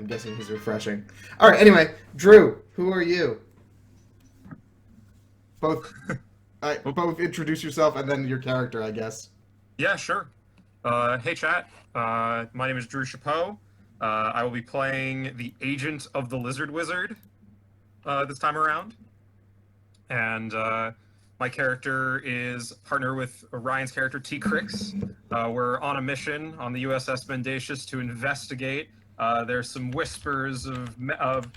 I'm guessing he's refreshing. All right. Anyway, Drew, who are you? Both, both introduce yourself and then your character, I guess. Yeah, sure. Hey, chat. My name is Drew Chapeau. I will be playing the agent of the Lizard Wizard this time around. And my character is partner with Ryan's character, T. Crix. We're on a mission on the USS Mendacious to investigate. There's some whispers of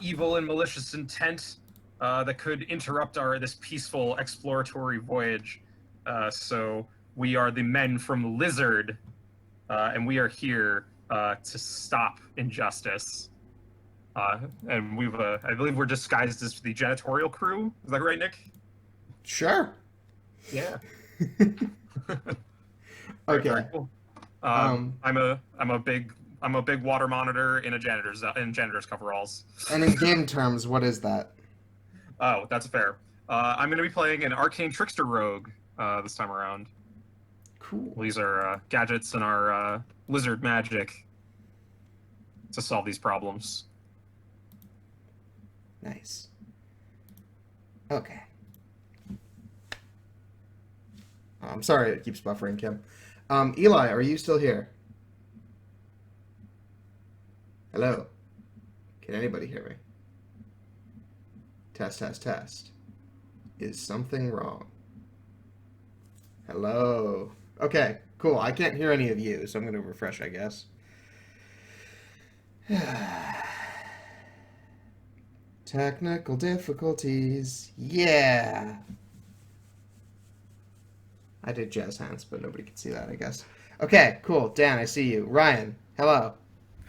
evil and malicious intent that could interrupt this peaceful exploratory voyage. So we are the men from Lizard, and we are here to stop injustice. And I believe we're disguised as the janitorial crew. Is that right, Nick? Sure. Yeah. Okay. Very cool. I'm a big water monitor in janitor's coveralls. And in game terms, what is that? Oh, that's fair. I'm going to be playing an arcane trickster rogue this time around. Cool. These are gadgets and our lizard magic to solve these problems. Nice. Okay. I'm sorry it keeps buffering, Kim. Eli, are you still here? Hello? Can anybody hear me? Test, test, test. Is something wrong? Hello? Okay, cool. I can't hear any of you, so I'm going to refresh, I guess. Technical difficulties. Yeah. I did jazz hands, but nobody can see that, I guess. Okay, cool. Dan, I see you. Ryan, hello.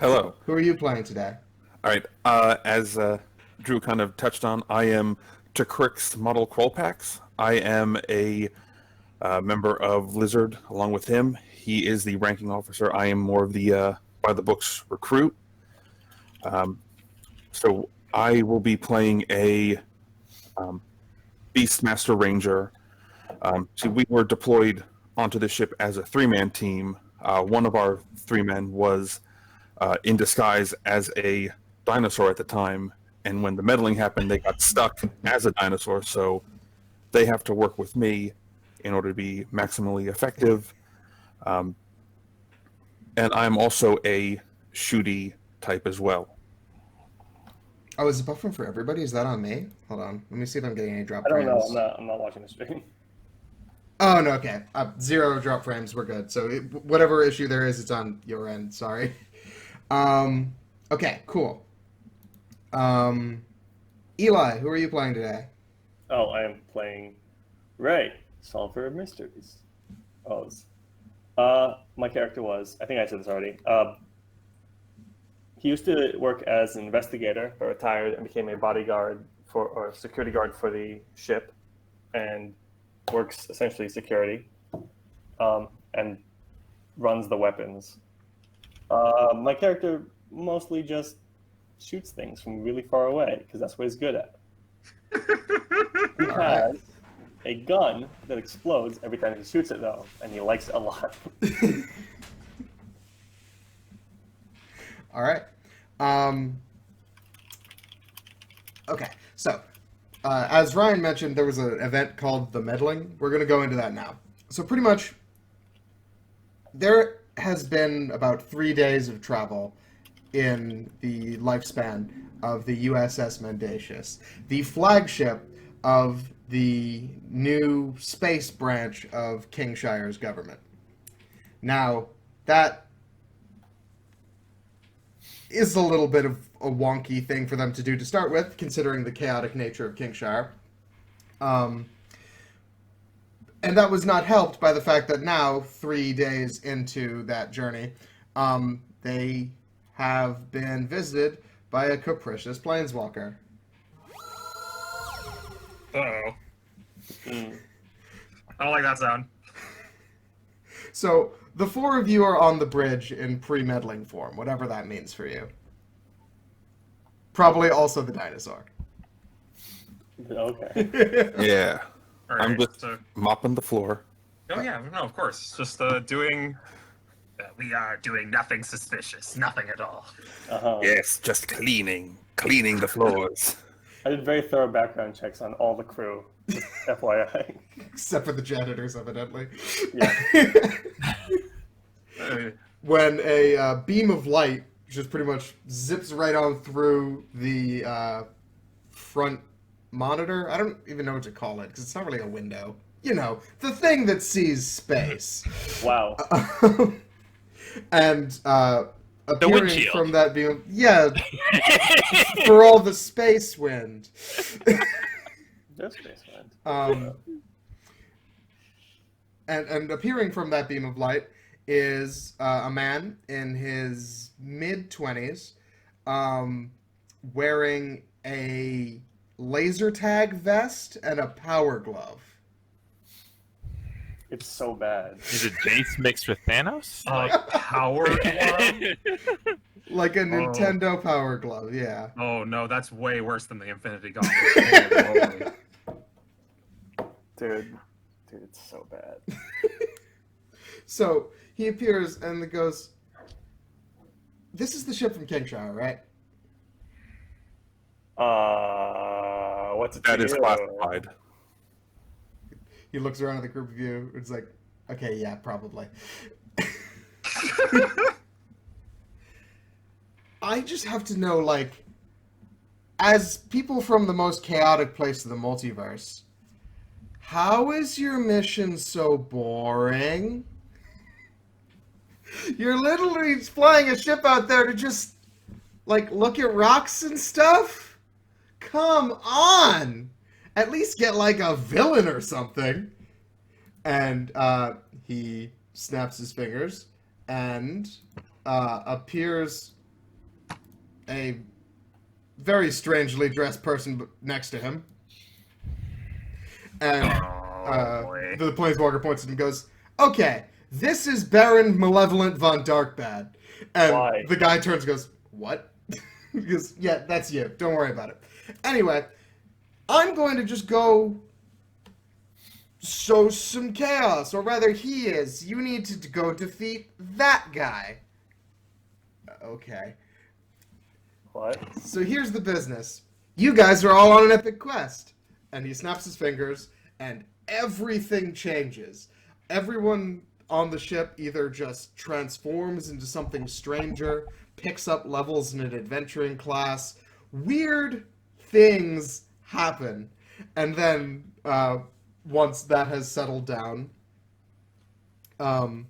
Hello. Who are you playing today? All right. As Drew kind of touched on, I am Tecrix Model Quolpax. I am a member of Lizard along with him. He is the ranking officer. I am more of the by-the-books recruit. So I will be playing a Beastmaster Ranger. So we were deployed onto the ship as a three-man team. One of our three men was in disguise as a dinosaur at the time, and when the meddling happened, they got stuck as a dinosaur, so they have to work with me in order to be maximally effective. And I'm also a shooty type as well. Oh, is it buffering for everybody? Is that on me? Hold on. Let me see if I'm getting any drop I don't frames. know. I'm not watching the stream. Oh, no, okay. 0 drop frames. We're good. So whatever issue there is, it's on your end. Sorry. Okay, cool. Eli, who are you playing today? Oh, I am playing Ray, Solver of Mysteries. O's. My character was, I think I said this already. He used to work as an investigator, but retired and became a bodyguard or security guard for the ship, and works essentially security, and runs the weapons. My character mostly just shoots things from really far away, because that's what he's good at. He has a gun that explodes every time he shoots it, though, and he likes it a lot. All right. Okay, so as Ryan mentioned, there was an event called the Meddling. We're going to go into that now. So pretty much, there has been about 3 days of travel in the lifespan of the USS Mendacious, the flagship of the new space branch of Kingshire's government. Now, that is a little bit of a wonky thing for them to do to start with, considering the chaotic nature of Kingshire. And that was not helped by the fact that now, 3 days into that journey, they have been visited by a capricious planeswalker. Uh-oh. I don't like that sound. So, the 4 of you are on the bridge in pre-meddling form, whatever that means for you. Probably also the dinosaur. Okay. Yeah. All right, I'm just so, mopping the floor. oh yeah, no, of course. Just doing We are doing nothing suspicious, nothing at all. Yes, just cleaning the floors. I did very thorough background checks on all the crew. Just FYI. Except for the janitors, evidently. Yeah. When a beam of light just pretty much zips right on through the front monitor. I don't even know what to call it because it's not really a window. You know, the thing that sees space. Wow. And appearing windshield. from that beam, yeah, for all the space wind. There's space wind. And appearing from that beam of light is a man in his mid-20s, wearing a laser tag vest and a power glove. It's so bad. Is it Jace mixed with Thanos? Power glove? Like a Nintendo power glove, yeah. Oh no, that's way worse than the Infinity Gauntlet. Dude, it's so bad. So he appears and goes, "This is the ship from Kingshire, right?" What's it? That to is you? classified. He looks around at the group of you. It's like, okay, yeah, probably. I just have to know, like, as people from the most chaotic place of the multiverse, how is your mission so boring? You're literally flying a ship out there to just, like, look at rocks and stuff? Come on! At least get, like, a villain or something. And he snaps his fingers and appears a very strangely dressed person next to him. And the Planeswalker points at him and goes, "Okay, this is Baron Malevolent von Darkbad." And Why? the guy turns and goes, "What?" He goes, "Yeah, that's you. Don't worry about it." Anyway, I'm going to just go sow some chaos, or rather he is. You need to go defeat that guy. Okay. What? So here's the business. You guys are all on an epic quest. And he snaps his fingers, and everything changes. Everyone on the ship either just transforms into something stranger, picks up levels in an adventuring class. Weird things happen. And then, once that has settled down, the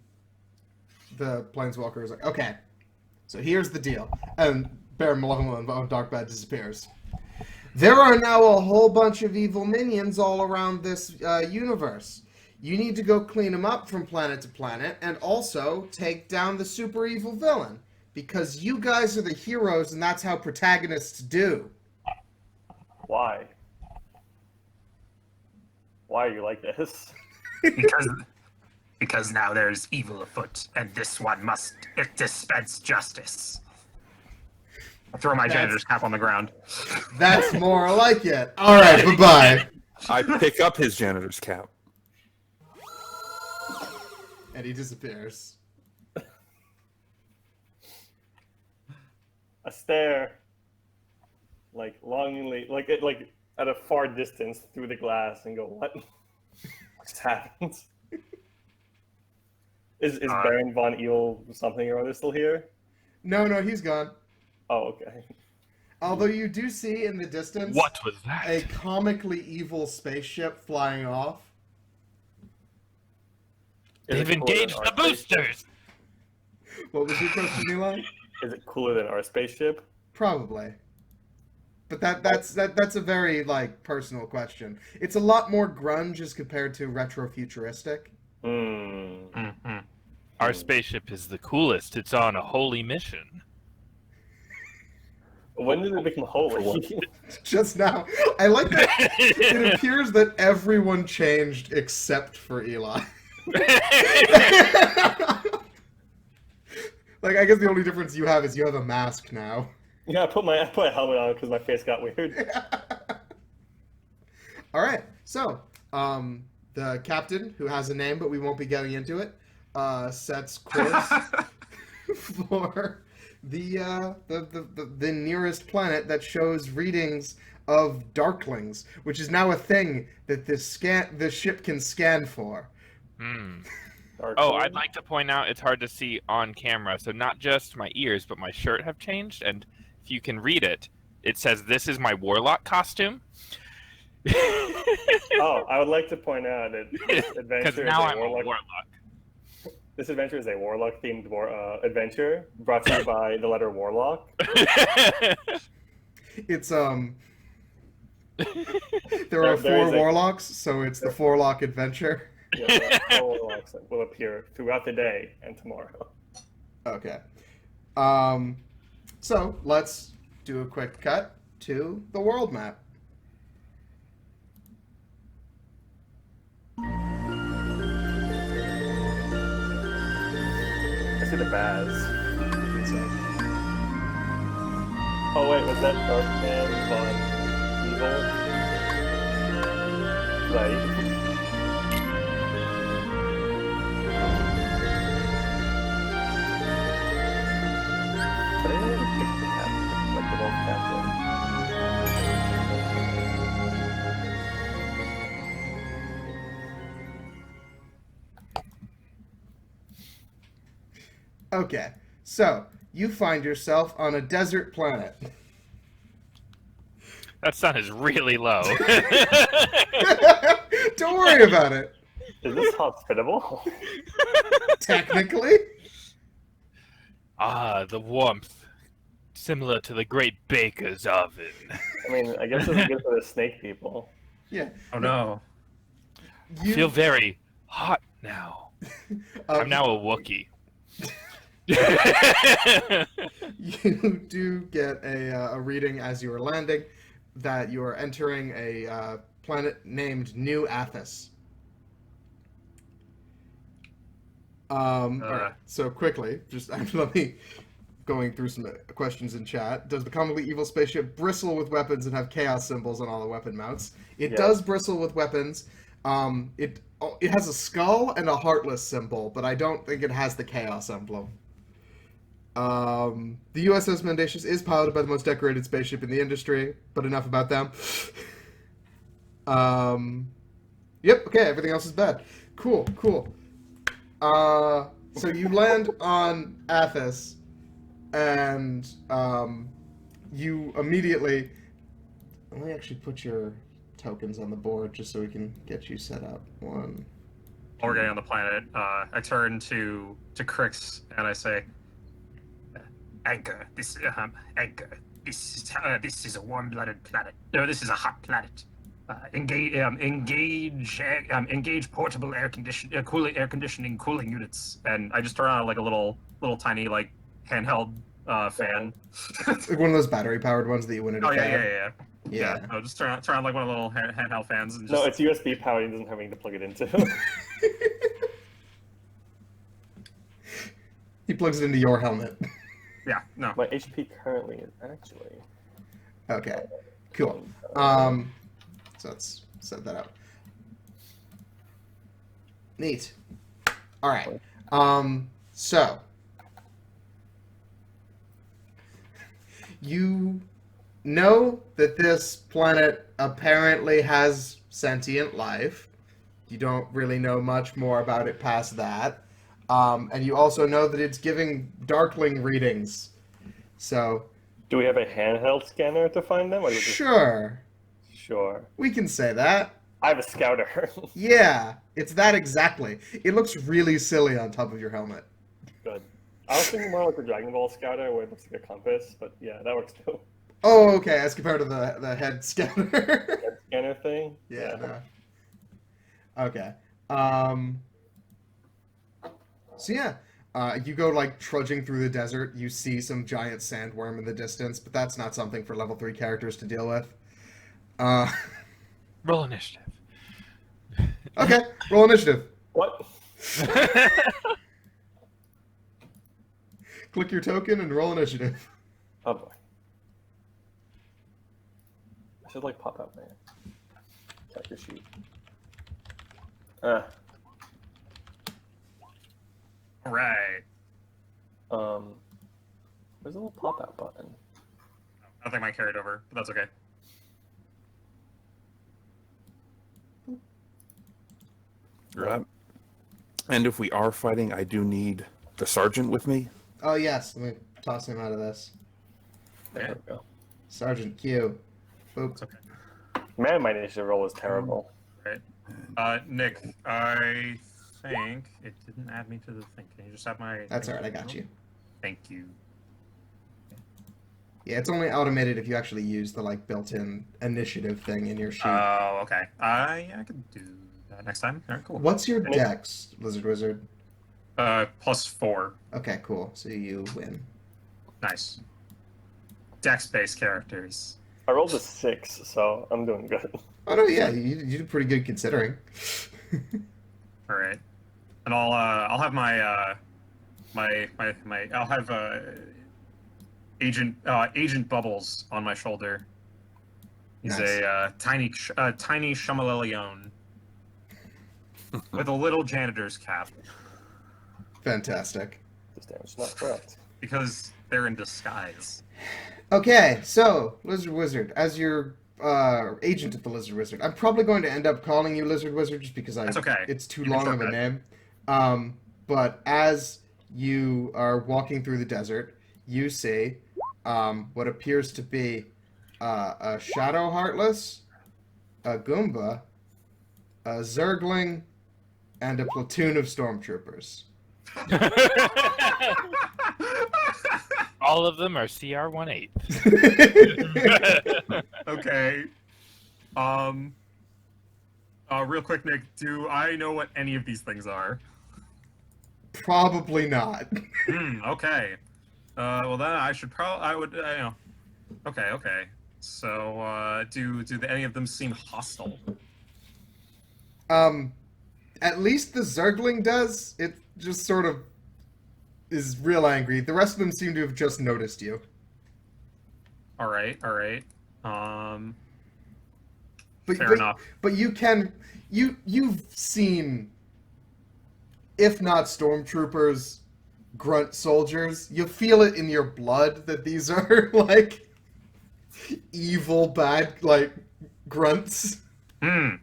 Planeswalker is like, "Okay, so here's the deal." And Baron Malevolent of Darkbad disappears. There are now a whole bunch of evil minions all around this universe. You need to go clean them up from planet to planet, and also take down the super evil villain. Because you guys are the heroes, and that's how protagonists do. Why? Why are you like this? Because now there's evil afoot, and this one must dispense justice. I throw my janitor's cap on the ground. That's more like it. All right, bye-bye. I pick up his janitor's cap. And he disappears. I stare, like longingly, like at a far distance through the glass, and go, "What? What just happened?" Is Baron von Eel something or other still here? No, he's gone. Oh, okay. Although you do see in the distance What was that? a comically evil spaceship flying off. Is They've it cooler engaged than the our spaceship? boosters! What was your question, Eli? Is it cooler than our spaceship? Probably. But that's a very, like, personal question. It's a lot more grunge as compared to retro-futuristic. Mm-hmm. Our spaceship is the coolest. It's on a holy mission. When did it become holy? Just now. I like that it appears that everyone changed except for Eli. Like, I guess the only difference you have is you have a mask now. Yeah, I put a helmet on because my face got weird. All right. So, the captain, who has a name, but we won't be getting into it, sets course for the nearest planet that shows readings of Darklings, which is now a thing that this ship can scan for. Hmm. Dark Oh, Lord? I'd like to point out it's hard to see on camera, so not just my ears, but my shirt have changed, and if you can read it, it says this is my warlock costume. Oh, I would like to point out that this Because adventure now is I'm a warlock. This adventure is a warlock-themed adventure brought to you by the letter warlock. It's there There- are there is four a- warlocks, so it's the Four-Lock Adventure. Yeah, four warlocks will appear throughout the day and tomorrow. Okay. So let's do a quick cut to the world map. I see the Baz. Oh wait, was that Darkman von Evil? Right. But I didn't really pick the captain, like the wolf captain. Okay. So you find yourself on a desert planet. That sun is really low. Don't worry about it. Is this hospitable? Technically. Ah, the warmth. Similar to the great baker's oven. I mean, I guess it's good for the snake people. Yeah. Oh no. You Feel very hot now. I'm now a Wookiee. You do get a reading as you are landing that you are entering a planet named New Athas. All right. So quickly, just let me going through some questions in chat. Does the comically evil spaceship bristle with weapons and have chaos symbols on all the weapon mounts? It Yes. does bristle with weapons. It has a skull and a heartless symbol, but I don't think it has the chaos emblem. The USS Mendacious is piloted by the most decorated spaceship in the industry, but enough about them. Yep, okay, everything else is bad. Cool. So you land on Athas, and you immediately... Let me actually put your tokens on the board just so we can get you set up. One... While we're getting on the planet, I turn to Crix and I say, "Anchor, Anchor. This is a warm-blooded planet. No, this is a hot planet. Engage portable air conditioning cooling units." And I just turn on like a little tiny like handheld fan. Like one of those battery-powered ones that you win at a Oh fair. yeah. I'll just turn on like one of the little handheld fans and just... No, it's USB powered. He doesn't have anything to plug it into. He plugs it into your helmet. Yeah, no. My HP currently is actually. Okay, cool. So let's set that up. Neat. All right. So you know that this planet apparently has sentient life. You don't really know much more about it past that. And you also know that it's giving Darkling readings. So, Do we have a handheld scanner to find them? Or is it just... sure, Sure. we can say that. I have a scouter. Yeah, it's that exactly. It looks really silly on top of your helmet. Good. I was thinking more like the Dragon Ball scouter where it looks like a compass, but yeah, that works too. Oh, okay, as compared to the head scanner. That scanner thing. Yeah, no. Okay. So yeah, you go like trudging through the desert. You see some giant sandworm in the distance, but that's not something for level 3 characters to deal with. Roll initiative. Okay, roll initiative. What? Click your token and roll initiative. Oh boy. I should like pop out my character sheet. Right. Where's the little pop-out button? I don't think mine carried over, but that's okay. Right. And if we are fighting, I do need the sergeant with me. Oh yes, let me toss him out of this. There we go. Sergeant Q. Boop. It's okay. Man, my initiative roll is terrible. Nick, I think it didn't add me to the thing. Can you just have my... That's alright, I got you. Thank you. Yeah, it's only automated if you actually use the like built-in initiative thing in your sheet. Oh, okay. I could do that next time. All right, cool. What's your dex, Lizard Wizard? +4. Okay, cool. So you win. Nice. Dex-based characters. I rolled a 6, so I'm doing good. Oh no, yeah, you did pretty good considering. All right, and I'll have my I'll have Agent Bubbles on my shoulder. He's Nice. a tiny Shamaleleon with a little janitor's cap Fantastic. This damage is not correct. because they're in disguise. Okay, so Lizard Wizard, as your agent of the Lizard Wizard, I'm probably going to end up calling you Lizard Wizard just because That's okay. it's too You can long of a shortcut. name. But as you are walking through the desert, you see what appears to be a Shadow Heartless, a Goomba, a Zergling, and a platoon of stormtroopers. All of them are CR-18. Okay. Real quick, Nick, do I know what any of these things are? Probably not. Okay. Well then I should Okay. So, do any of them seem hostile? At least the Zergling does. It just sort of is real angry. The rest of them seem to have just noticed you. All right. But, Fair but, enough. But you've seen, if not stormtroopers, grunt soldiers. You feel it in your blood that these are like evil, bad, like grunts. Okay.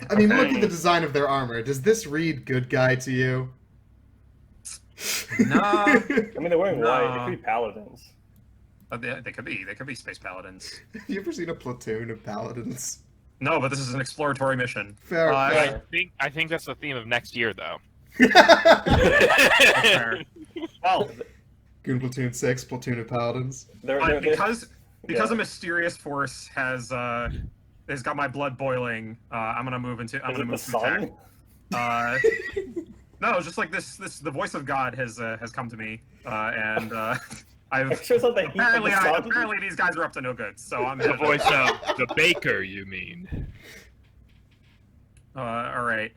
I mean, okay. look at the design of their armor. Does this read good guy to you? No. I mean, they're wearing No. white. They could be paladins. They could be space paladins. Have you ever seen a platoon of paladins? No, but this is an exploratory mission. Fair. I- I think that's the theme of next year, though. That's fair. Well, Goon Platoon 6, platoon of paladins. because Yeah. a mysterious force has got my blood boiling, I'm gonna move Is it to the attack. sun? No, just like this the voice of God has come to me, and I've It shows up the heat of the sun. apparently these guys are up to no good, so I'm The voice of the baker, you mean? all right.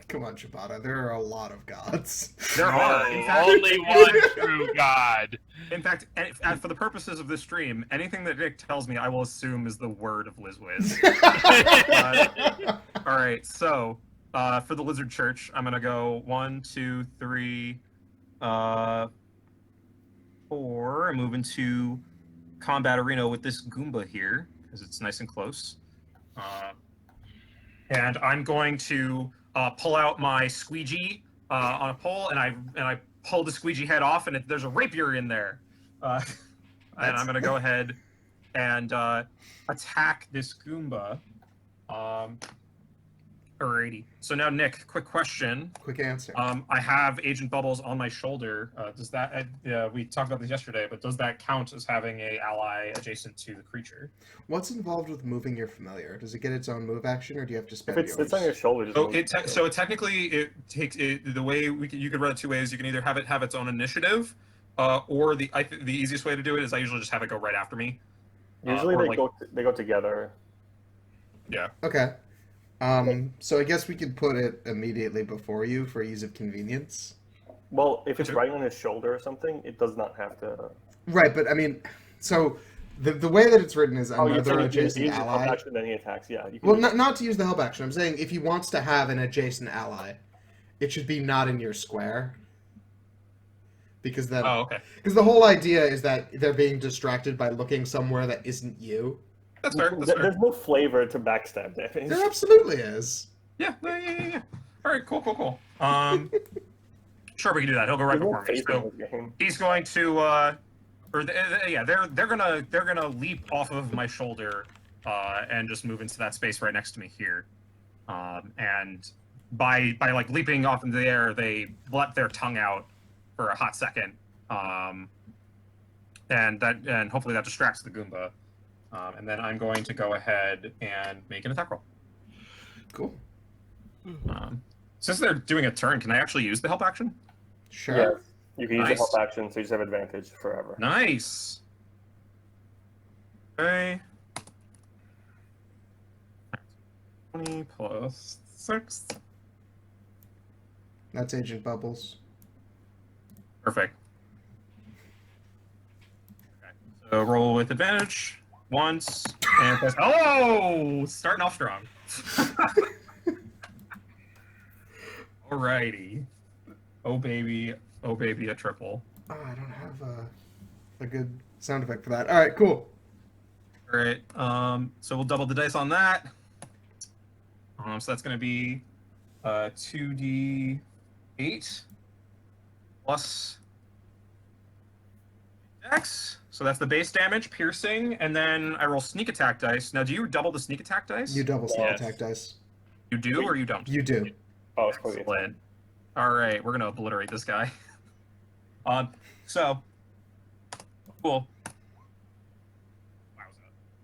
Come on, Shibata. There are a lot of gods. There are, in fact, Only one true God. In fact, and for the purposes of this stream, anything that Nick tells me, I will assume is the word of LizWiz. All right, so for the Lizard Church, I'm gonna go 1, 2, 3, 4. And move into combat arena with this Goomba here because it's nice and close. And I'm going to pull out my squeegee on a pole, and I pull the squeegee head off, and there's a rapier in there. And I'm gonna go ahead and attack this Goomba. Alrighty. So now, Nick, quick question. Quick answer. I have Agent Bubbles on my shoulder. Does that? We talked about this yesterday, but does that count as having a ally adjacent to the creature? What's involved with moving your familiar? Does it get its own move action, or do you have to If spend it yours? sits on your shoulder, just So move technically it takes it the way you could run it two ways. You can either have it have its own initiative, or the easiest way to do it is I usually just have it go right after me. Usually or they go together. Yeah. Okay. So I guess we could put it immediately before you for ease of convenience. Well, if it's Okay. right on his shoulder or something, it does not have to. Right, but I mean, so the way that it's written is Oh, you're another saying adjacent use the help ally. action, then he attacks. Yeah. You can Well, do not to use the help action. I'm saying if he wants to have an adjacent ally, it should be not in your square. Because then, Oh, okay. because the whole idea is that they're being distracted by looking somewhere that isn't you. That's fair. That's fair. There's no flavor to backstab damage. There absolutely is. Yeah. All right. Cool. Sure, we can do that. He'll go right There's before no me. face in So this game. he's going to, they're gonna leap off of my shoulder, and just move into that space right next to me here, and by like leaping off into the air, they let their tongue out for a hot second, and hopefully that distracts the Goomba, and then I'm going to go ahead and make an attack roll. Cool. Since they're doing a turn, can I actually use the help action? Sure. Yes. You can use the Nice. help action, so you just have advantage forever. Nice. Okay. 20 plus 6. That's Agent Bubbles. Perfect. Okay. So roll with advantage once and plus. Oh, starting off strong. Alrighty. Oh baby, a triple. Oh, I don't have a good sound effect for that. All right, cool. All right. So we'll double the dice on that. So that's going to be 2d8 plus X. So that's the base damage, piercing, and then I roll sneak attack dice. Now, do you double the sneak attack dice? You double sneak Yes. attack dice. You do or you don't? You do. Oh, it's probably Excellent. All right, we're gonna obliterate this guy. So cool.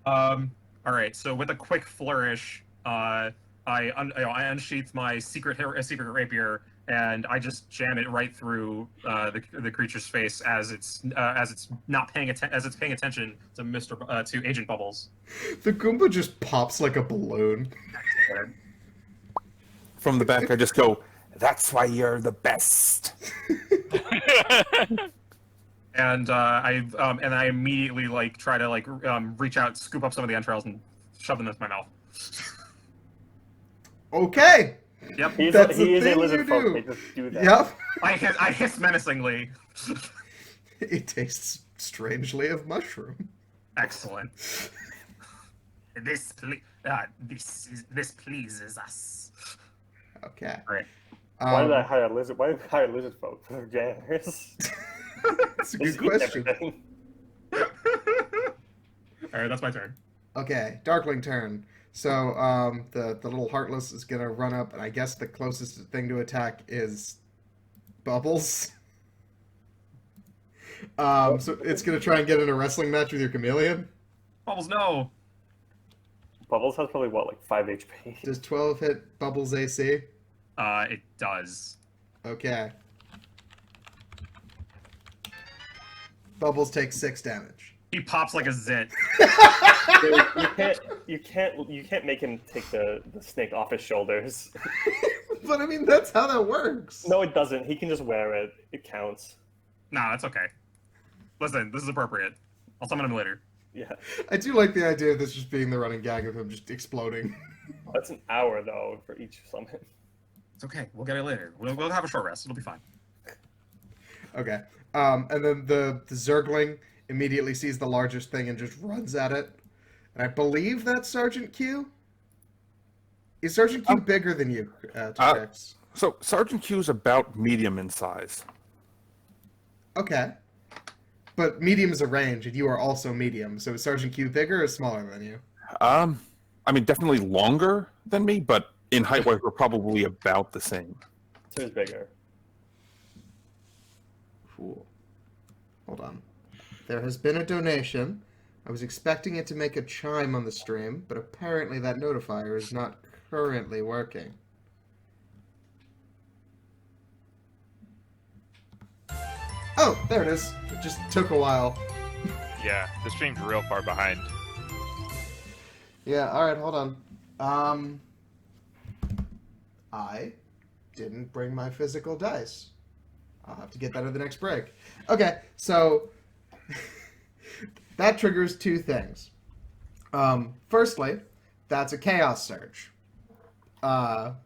All right. So with a quick flourish, I unsheath my secret rapier and I just jam it right through the creature's face as it's not paying attention to to Agent Bubbles. The Goomba just pops like a balloon. From the back, I just go, "That's why you're the best." And I immediately try to reach out, scoop up some of the entrails, and shove them into my mouth. Okay. Yep. He That's the is a thing lizard you folk. do. They just do that. Yep. I hiss menacingly. It tastes strangely of mushroom. Excellent. This pleases us. Okay. Right. Why did I hire lizard? Why did I hire lizard folk for janitors? That's a They good just eat question. everything. All right, that's my turn. Okay, Darkling turn. So the little Heartless is gonna run up, and I guess the closest thing to attack is Bubbles. So it's gonna try and get in a wrestling match with your chameleon. Bubbles, no. Bubbles has probably what, like 5 HP. Does 12 hit Bubbles AC? It does. Okay. Bubbles takes 6 damage. He pops like a zit. Dude, you can't make him take the snake off his shoulders. But I mean, that's how that works. No, it doesn't. He can just wear it. It counts. Nah, that's okay. Listen, this is appropriate. I'll summon him later. Yeah. I do like the idea of this just being the running gag of him just exploding. That's an hour though for each summon. It's okay. We'll get it later. We'll have a short rest. It'll be fine. Okay. And then the Zergling immediately sees the largest thing and just runs at it. And I believe that's Sergeant Q? Is Sergeant Q bigger than you, Tex? So Sergeant Q's about medium in size. Okay. But medium is a range, and you are also medium. So is Sergeant Q bigger or smaller than you? I mean, definitely longer than me, but in height-wise, we're probably about the same. So he's bigger. Cool. Hold on. There has been a donation. I was expecting it to make a chime on the stream, but apparently that notifier is not currently working. Oh, there it is. It just took a while. Yeah, the stream's real far behind. Yeah, alright, hold on. I didn't bring my physical dice. I'll have to get that at the next break. Okay, so that triggers 2 things. Firstly, that's a Chaos Surge.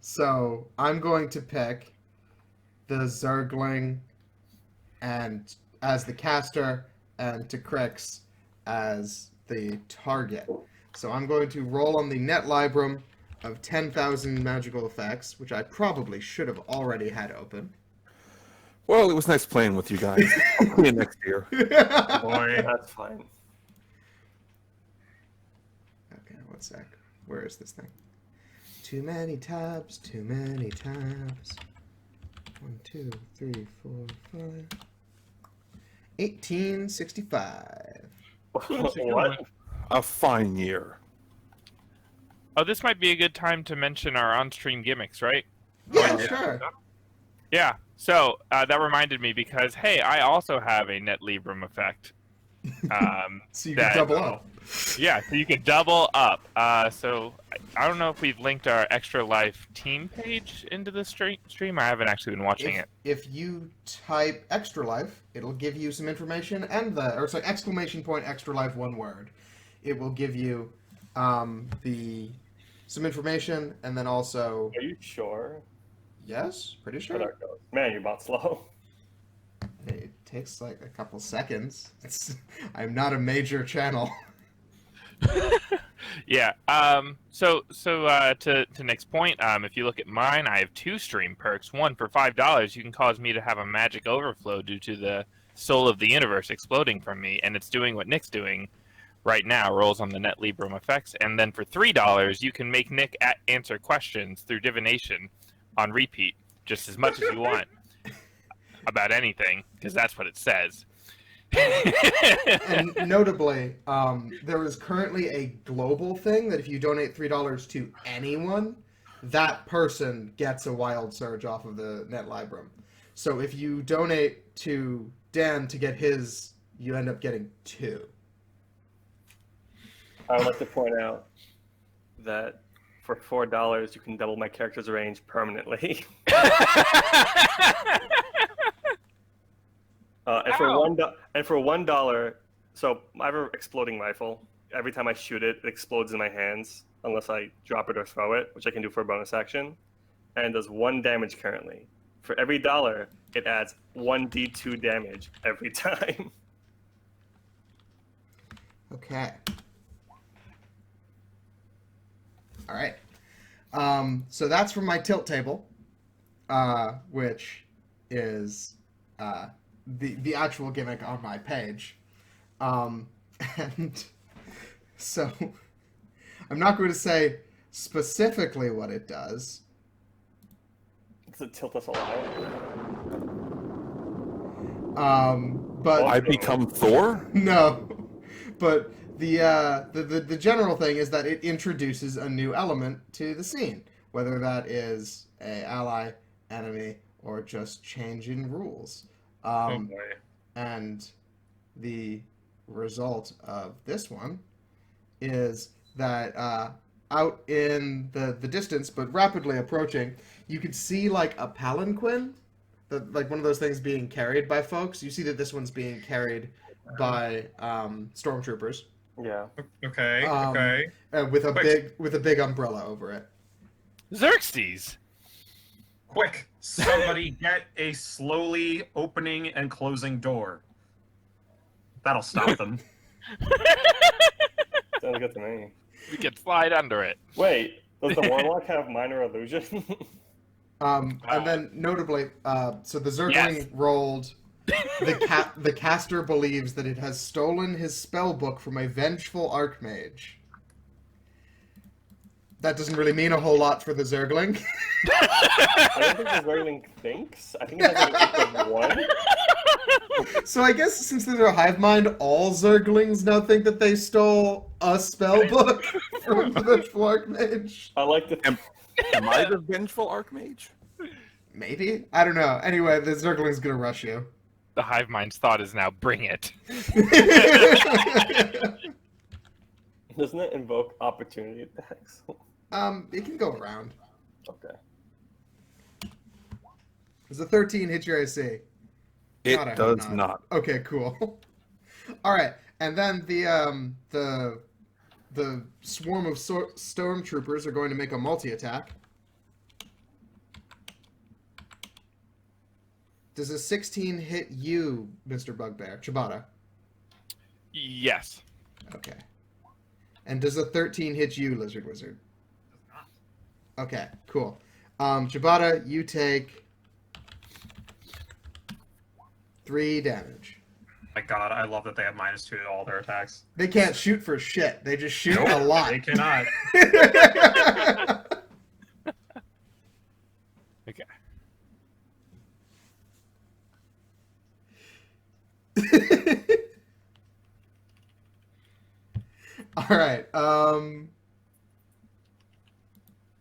So I'm going to pick the Zergling and as the caster, and to Crix as the target. So I'm going to roll on the net librum of 10,000 magical effects, which I probably should have already had open. Well, it was nice playing with you guys. I'll see you next year. Boy. That's fine. Okay, one sec. Where is this thing? Too many tabs, too many tabs. 1, 2, 3, 4, 5. 1865. What? A fine year. Oh, this might be a good time to mention our on-stream gimmicks, right? Yeah, yeah. sure. Yeah. So that reminded me because hey, I also have a net librum effect. So you can double up. Yeah, so you can double up. So I don't know if we've linked our Extra Life team page into the stream. I haven't actually been watching it. If you type extra life, it'll give you some information and exclamation point extra life, one word. It will give you some information and then also Are you sure? yes, pretty Where sure. that goes? Man, you're about slow. It takes like a couple seconds. I'm not a major channel. Yeah. So to Nick's point, if you look at mine, I have 2 stream perks. One for $5, you can cause me to have a magic overflow due to the soul of the universe exploding from me, and it's doing what Nick's doing right now. Rolls on the net librum effects, and then for $3, you can make Nick answer questions through divination on repeat, just as much as you want about anything, because that's what it says. And notably, there is currently a global thing that if you donate $3 to anyone, that person gets a wild surge off of the net librum. So if you donate to Dan to get his, you end up getting 2. I would like to point out that for $4, you can double my character's range permanently. And for $1, so I have an exploding rifle. Every time I shoot it, it explodes in my hands unless I drop it or throw it, which I can do for a bonus action, and does 1 damage currently. For every $1, it adds 1d2 damage every time. Okay. All right. So that's from my tilt table, which is the actual gimmick on my page. And so I'm not going to say specifically what it does. Does it tilt us alive? But I become Thor? no. But the general thing is that it introduces a new element to the scene, whether that is a ally, enemy, or just change in rules. Oh boy. And the result of this one is that out in the distance, but rapidly approaching, you could see like a palanquin, like one of those things being carried by folks. You see that this one's being carried by stormtroopers. Yeah. Okay. Um, Okay. With a Quick. big umbrella over it. Xerxes. Quick! Somebody get a slowly opening and closing door. That'll stop them. Sounds good to me. We can slide under it. Wait, does the warlock have minor illusion? And then notably, so the Zergling Yes. rolled. The caster believes that it has stolen his spell book from a vengeful archmage. That doesn't really mean a whole lot for the Zergling. I don't think the Zergling thinks. I think it's like a 1. So I guess since they're a hive mind, all Zerglings now think that they stole a spell book from the vengeful archmage. I like to. Am I the vengeful archmage? Maybe? I don't know. Anyway, the Zergling's gonna rush you. The hive mind's thought is now bring it. Doesn't it invoke opportunity attacks? It can go around. Okay. Does a 13 hit your AC? It God, I hope does not. not. Okay, cool. All right, and then the swarm of stormtroopers are going to make a multi-attack. Does a 16 hit you, Mr. Bugbear? Ciabatta. Yes. Okay. And does a 13 hit you, Lizard Wizard? Okay, cool. Ciabatta, you take 3 damage. My God, I love that they have -2 to all their attacks. They can't shoot for shit. They just shoot a lot. They cannot. Okay. All right.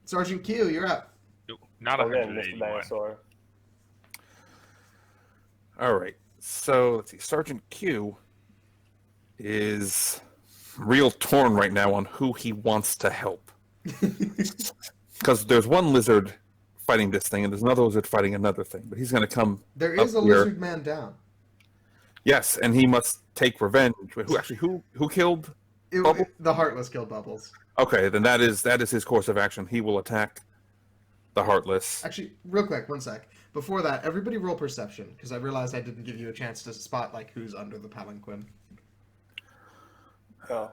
Sergeant Q, you're up. Not Again, 181. Mr. Dinosaur. All right. So let's see. Sergeant Q is real torn right now on who he wants to help. Because there's one lizard fighting this thing, and there's another lizard fighting another thing. But he's going to come. There is a up here. lizard man down. Yes, and he must take revenge. Who killed? Bubbles? The Heartless killed Bubbles. Okay, then that is his course of action. He will attack the Heartless. Actually, real quick, one sec. Before that, everybody roll perception, because I realized I didn't give you a chance to spot like who's under the palanquin. Oh,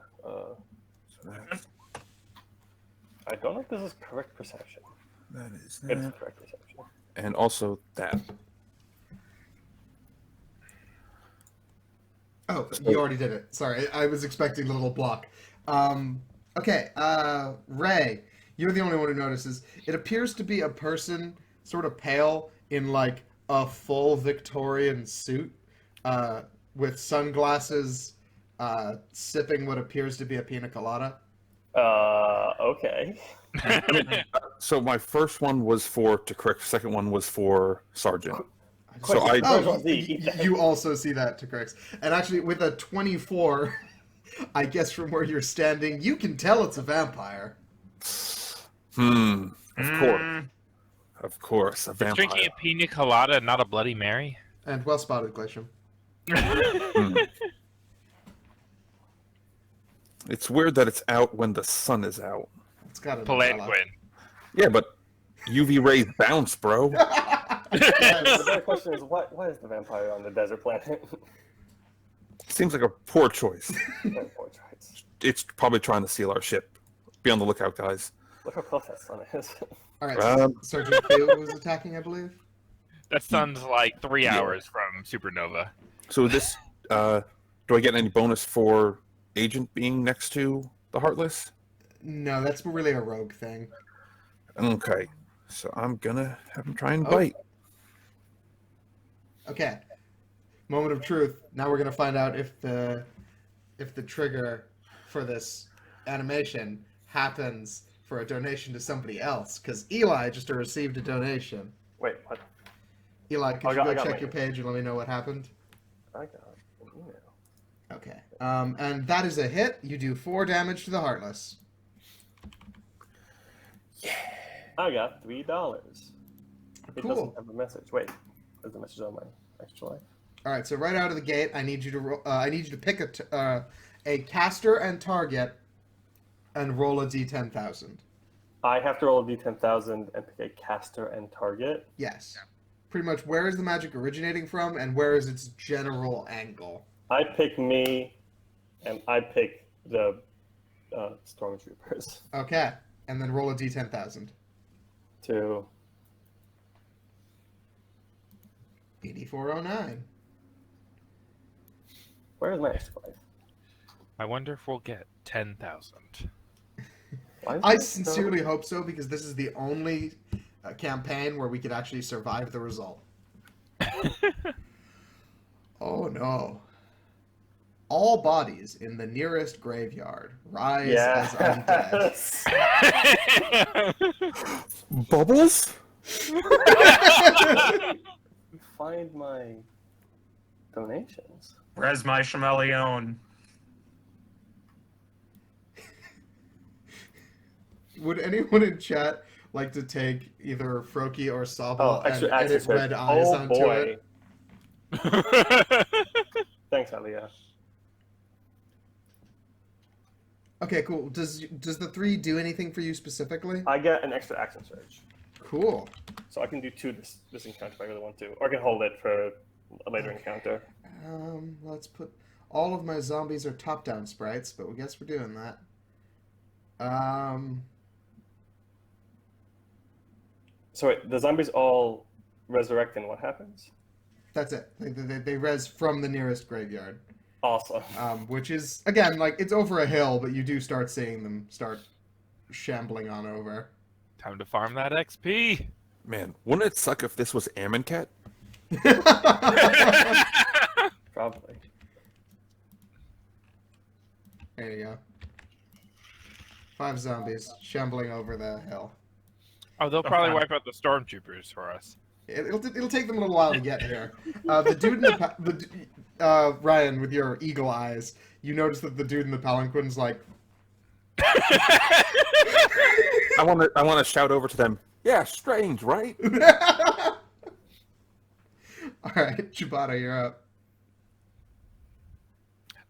I don't know if this is correct perception. That is It's correct perception. and also that. Oh, you already did it. Sorry, I was expecting a little block. Okay, Ray, you're the only one who notices. It appears to be a person, sort of pale, in like a full Victorian suit, with sunglasses, sipping what appears to be a pina colada. Okay. So my first one was for to correct. Second one was for Sergeant. Quick, So I- Oh, eat that. you also see that to correct. And actually, with a 24, I guess from where you're standing, you can tell it's a vampire. Of course, a Is vampire. drinking a pina colada not a Bloody Mary? And well spotted, Glacium. It's weird that it's out when the sun is out. It's got a Palanquin. Yeah, but UV rays bounce, bro. The better question is, what is the vampire on the desert planet? Seems like a poor choice. Very poor choice. It's probably trying to steal our ship. Be on the lookout, guys. Look how close that sun is. All right, Sergeant Q was attacking, I believe. That sun's like 3 Yeah. hours from supernova. So this, do I get any bonus for Agent being next to the Heartless? No, that's really a rogue thing. Okay, so I'm gonna have him try and Oh. bite. Okay. Moment of truth. Now we're gonna find out if the trigger for this animation happens for a donation to somebody else, because Eli just received a donation. Wait, what? Eli, could I you got go my- check your page and let me know what happened? I got an email. Okay. And that is a hit. You do 4 damage to the Heartless. I got $3. It Cool. doesn't have a message. Wait, there's a message on my extra life. All right. So right out of the gate, I need you to pick a caster and target, and roll a d10,000. I have to roll a d10,000 and pick a caster and target. Yes. Pretty much, where is the magic originating from, and where is its general angle? I pick me, and I pick the stormtroopers Okay. And then roll a d10,000. to 8409. where is my extra life? I wonder if we'll get 10,000. Why is I that so- sincerely hope so, because this is the only campaign where we could actually survive the result. Oh no. All bodies in the nearest graveyard rise as undead. Yes. Bubbles? Find my donations. Where's my chameleon? Would anyone in chat like to take either Froki or Saba and Extra edit access. red eyes Oh onto boy. it? Thanks, Aliyah. Okay, cool. Does the 3 do anything for you specifically? I get an extra action surge. Cool. So I can do 2 this encounter if I really want to, or I can hold it for a later encounter. Let's put... All of my zombies are top-down sprites, but I guess we're doing that. So wait, the zombies all resurrect and what happens? That's it. They res from the nearest graveyard. Awesome. Which is, again, like, it's over a hill, but you do start seeing them start shambling on over. Time to farm that XP. Man, wouldn't it suck if this was Ammon-Cat? Probably. There you go. 5 zombies shambling over the hill. Oh, they'll probably wipe out the stormtroopers for us. It'll take them a little while to get here. The dude in Ryan, with your eagle eyes, you notice that the dude in the palanquin's like... I want to shout over to them. Yeah, strange, right? All right, Chibata, you're up.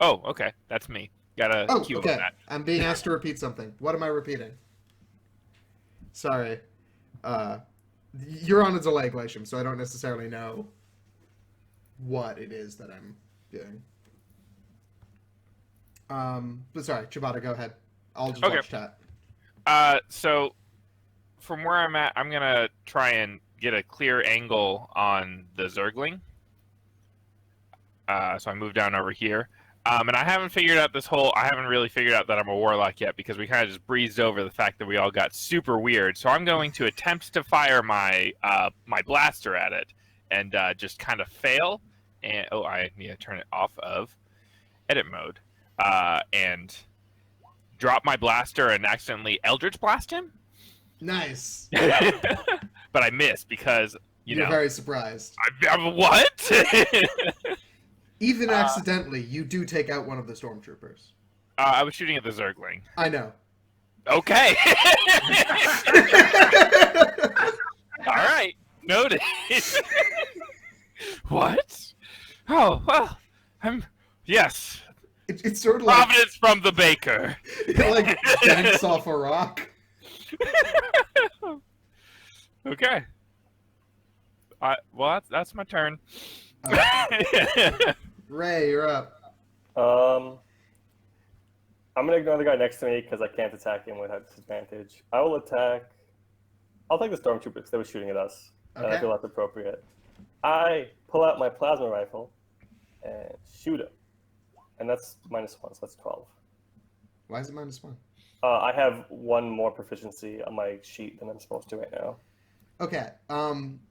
Oh, okay. That's me. Got a cue okay. on that. I'm being asked to repeat something. What am I repeating? Sorry. You're on a delay, Glacium, so I don't necessarily know what it is that I'm doing. But sorry, Chibata, go ahead. I'll just watch chat. So from where I'm at, I'm gonna try and get a clear angle on the Zergling. So I move down over here. And I haven't really figured out that I'm a warlock yet because we kind of just breezed over the fact that we all got super weird. So I'm going to attempt to fire my my blaster at it and just kind of fail. And I need to turn it off of edit mode and drop my blaster and accidentally Eldritch blast him. Nice. But I missed because You're very surprised. What? Even accidentally, you do take out one of the stormtroopers. I was shooting at the Zergling. I know. Okay. All right. Noted. What? Oh, well, yes. It's sort of like... Providence from the baker. like dance off a rock. Okay. Well, that's my turn. Ray, you're up. I'm gonna ignore the guy next to me because I can't attack him without disadvantage. I'll take the stormtroopers because they were shooting at us. Okay. I feel that's appropriate. I pull out my plasma rifle and shoot him, and that's -1, so that's 12. Why is it -1? I have 1 more proficiency on my sheet than I'm supposed to right now. Okay.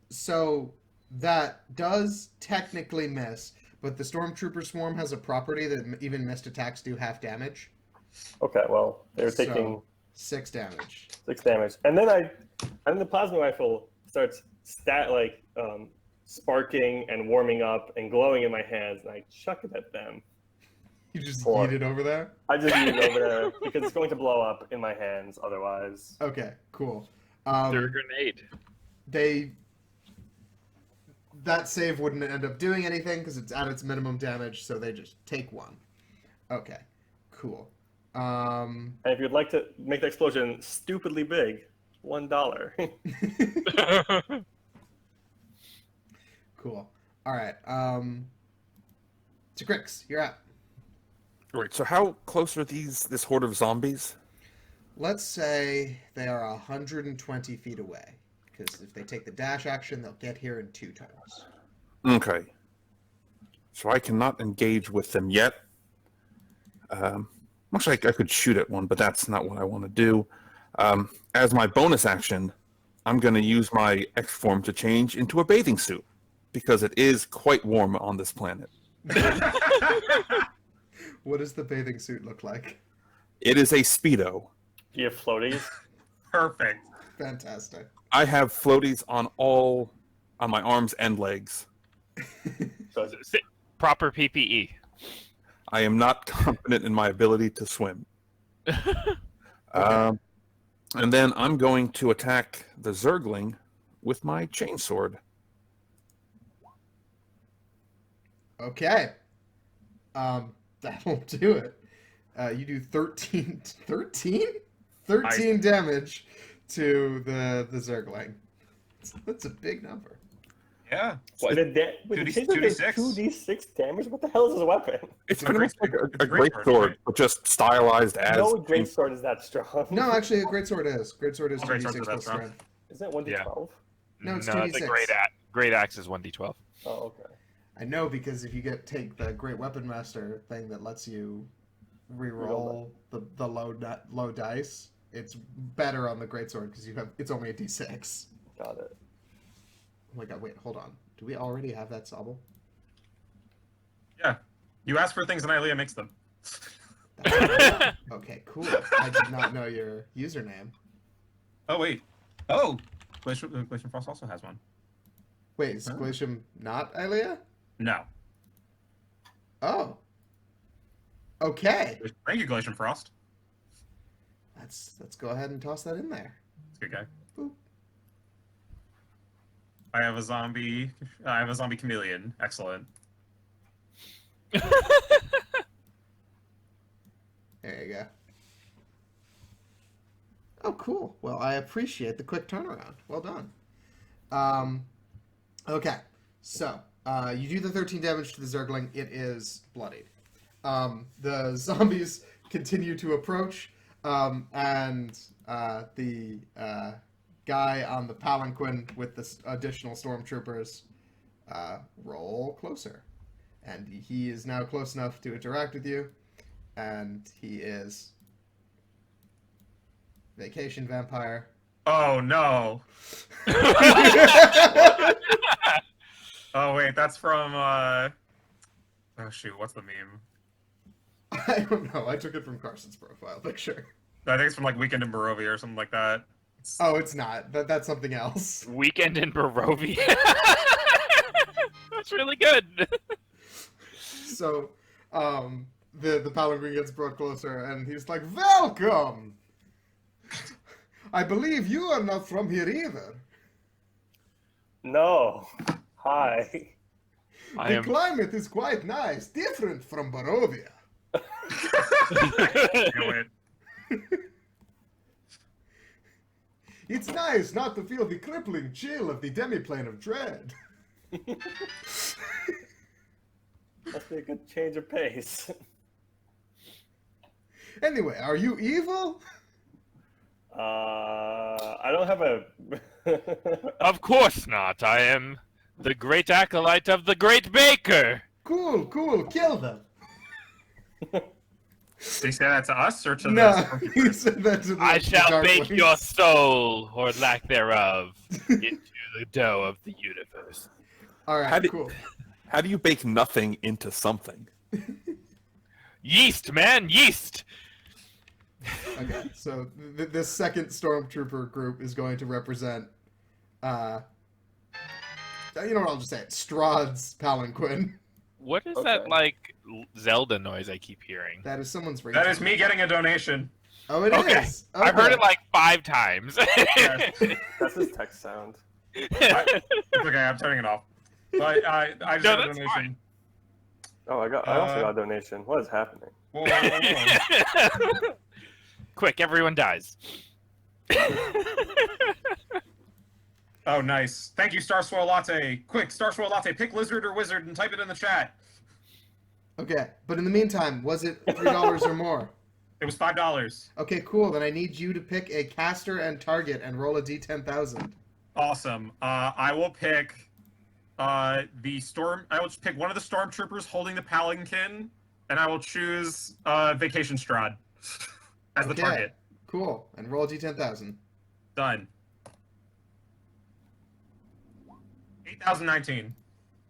So that does technically miss, but the stormtrooper swarm has a property that even missed attacks do half damage. Okay, well they're taking 6 damage. 6 damage, and then the plasma rifle starts sparking and warming up and glowing in my hands, and I chuck it at them. You just yeet it over there? I just yeet it over there because it's going to blow up in my hands otherwise. Okay, cool. They're a grenade. That save wouldn't end up doing anything because it's at its minimum damage, so they just take 1. Okay, cool. And if you'd like to make the explosion stupidly big, $1. Cool. All right. To Grix, you're up. Right. So how close are this horde of zombies? Let's say they are 120 feet away, because if they take the dash action, they'll get here in 2 turns. Okay. So I cannot engage with them yet. Actually, I could shoot at one, but that's not what I want to do. As my bonus action, I'm going to use my X form to change into a bathing suit, because it is quite warm on this planet. What does the bathing suit look like? It is a Speedo. Do you have floaties? Perfect. Fantastic. I have floaties on my arms and legs. So Proper PPE. I am not confident in my ability to swim. Okay. And then I'm going to attack the Zergling with my chainsword. Okay. That'll do it. You do 13 Nice. damage to the Zergling. That's a big number. Yeah. What, Two the D- change 2d6? 2d6 damage? What the hell is this weapon? It's a pretty much great- like it's a a great great sword, sword, right? but just stylized as. No greatsword is that strong. No, actually, a greatsword is. Greatsword is Oh, greatswords 2d6 are that plus strong. strength. Isn't it 1d12? No, it's it's 2d6. a great axe is 1d12. Oh, okay. I know because if you take the Great Weapon Master thing that lets you reroll the low dice, it's better on the greatsword because it's only a d6. Got it. Oh my god! Wait, hold on. Do we already have that Sobble? Yeah. You ask for things and Ilea makes them. Okay, cool. I did not know your username. Oh, wait. Oh! Glacier Frost also has one. Wait, is Glacium not Ilea? No. Oh. Okay. Thank you, Glacier Frost. Let's go ahead and toss that in there. That's a good guy. Boop. I have a zombie chameleon. Excellent. There you go. Oh, cool. Well, I appreciate the quick turnaround. Well done. Okay. So, you do the 13 damage to the Zergling. It is bloodied. The zombies continue to approach, and the guy on the palanquin with the additional stormtroopers roll closer. And he is now close enough to interact with you, and he is Vacation Vampire. Oh, no. Oh, wait, that's from, oh, shoot, what's the meme? I don't know. I took it from Carson's profile picture. I think it's from, like, Weekend in Barovia or something like that. Oh, it's not. That's something else. Weekend in Barovia. That's really good. So, the palanquin gets brought closer, and he's like, "Welcome! I believe you are not from here either. No. Hi. The climate is quite nice, different from Barovia. Knew it. It's nice not to feel the crippling chill of the demiplane of dread." Must be a good change of pace. Anyway, are you evil? I don't have a. Of course not. I am the great acolyte of the great baker. Cool, kill them. Did he say that to us or to No, the he said that to the I shall bake Darklings. your soul, or lack thereof, into the dough of the universe. All right, How do- cool. How do you bake nothing into something? Yeast, man, yeast. Okay, so this second stormtrooper group is going to represent, you know what, I'll just say it, Strahd's palanquin. What is Okay. that like Zelda noise I keep hearing? That is someone's ring. That is me getting a donation. Oh, it Okay. is. I've heard Okay. it like 5 times. Yeah. That's his text sound. It's okay, I'm turning it off. But I just No, got a that's donation. Oh, I also got a donation. What is happening? Whoa, whoa, whoa. Quick, everyone dies. Oh, nice. Thank you, Star Swirl Latte. Quick, Star Swirl Latte, pick lizard or wizard and type it in the chat. Okay, but in the meantime, was it $3 or more? It was $5. Okay, cool. Then I need you to pick a caster and target and roll a d10,000. Awesome. I will pick I will just pick one of the stormtroopers holding the palanquin, and I will choose Vacation Strahd as the Okay. target. Cool. And roll a d10,000. Done. 8,019.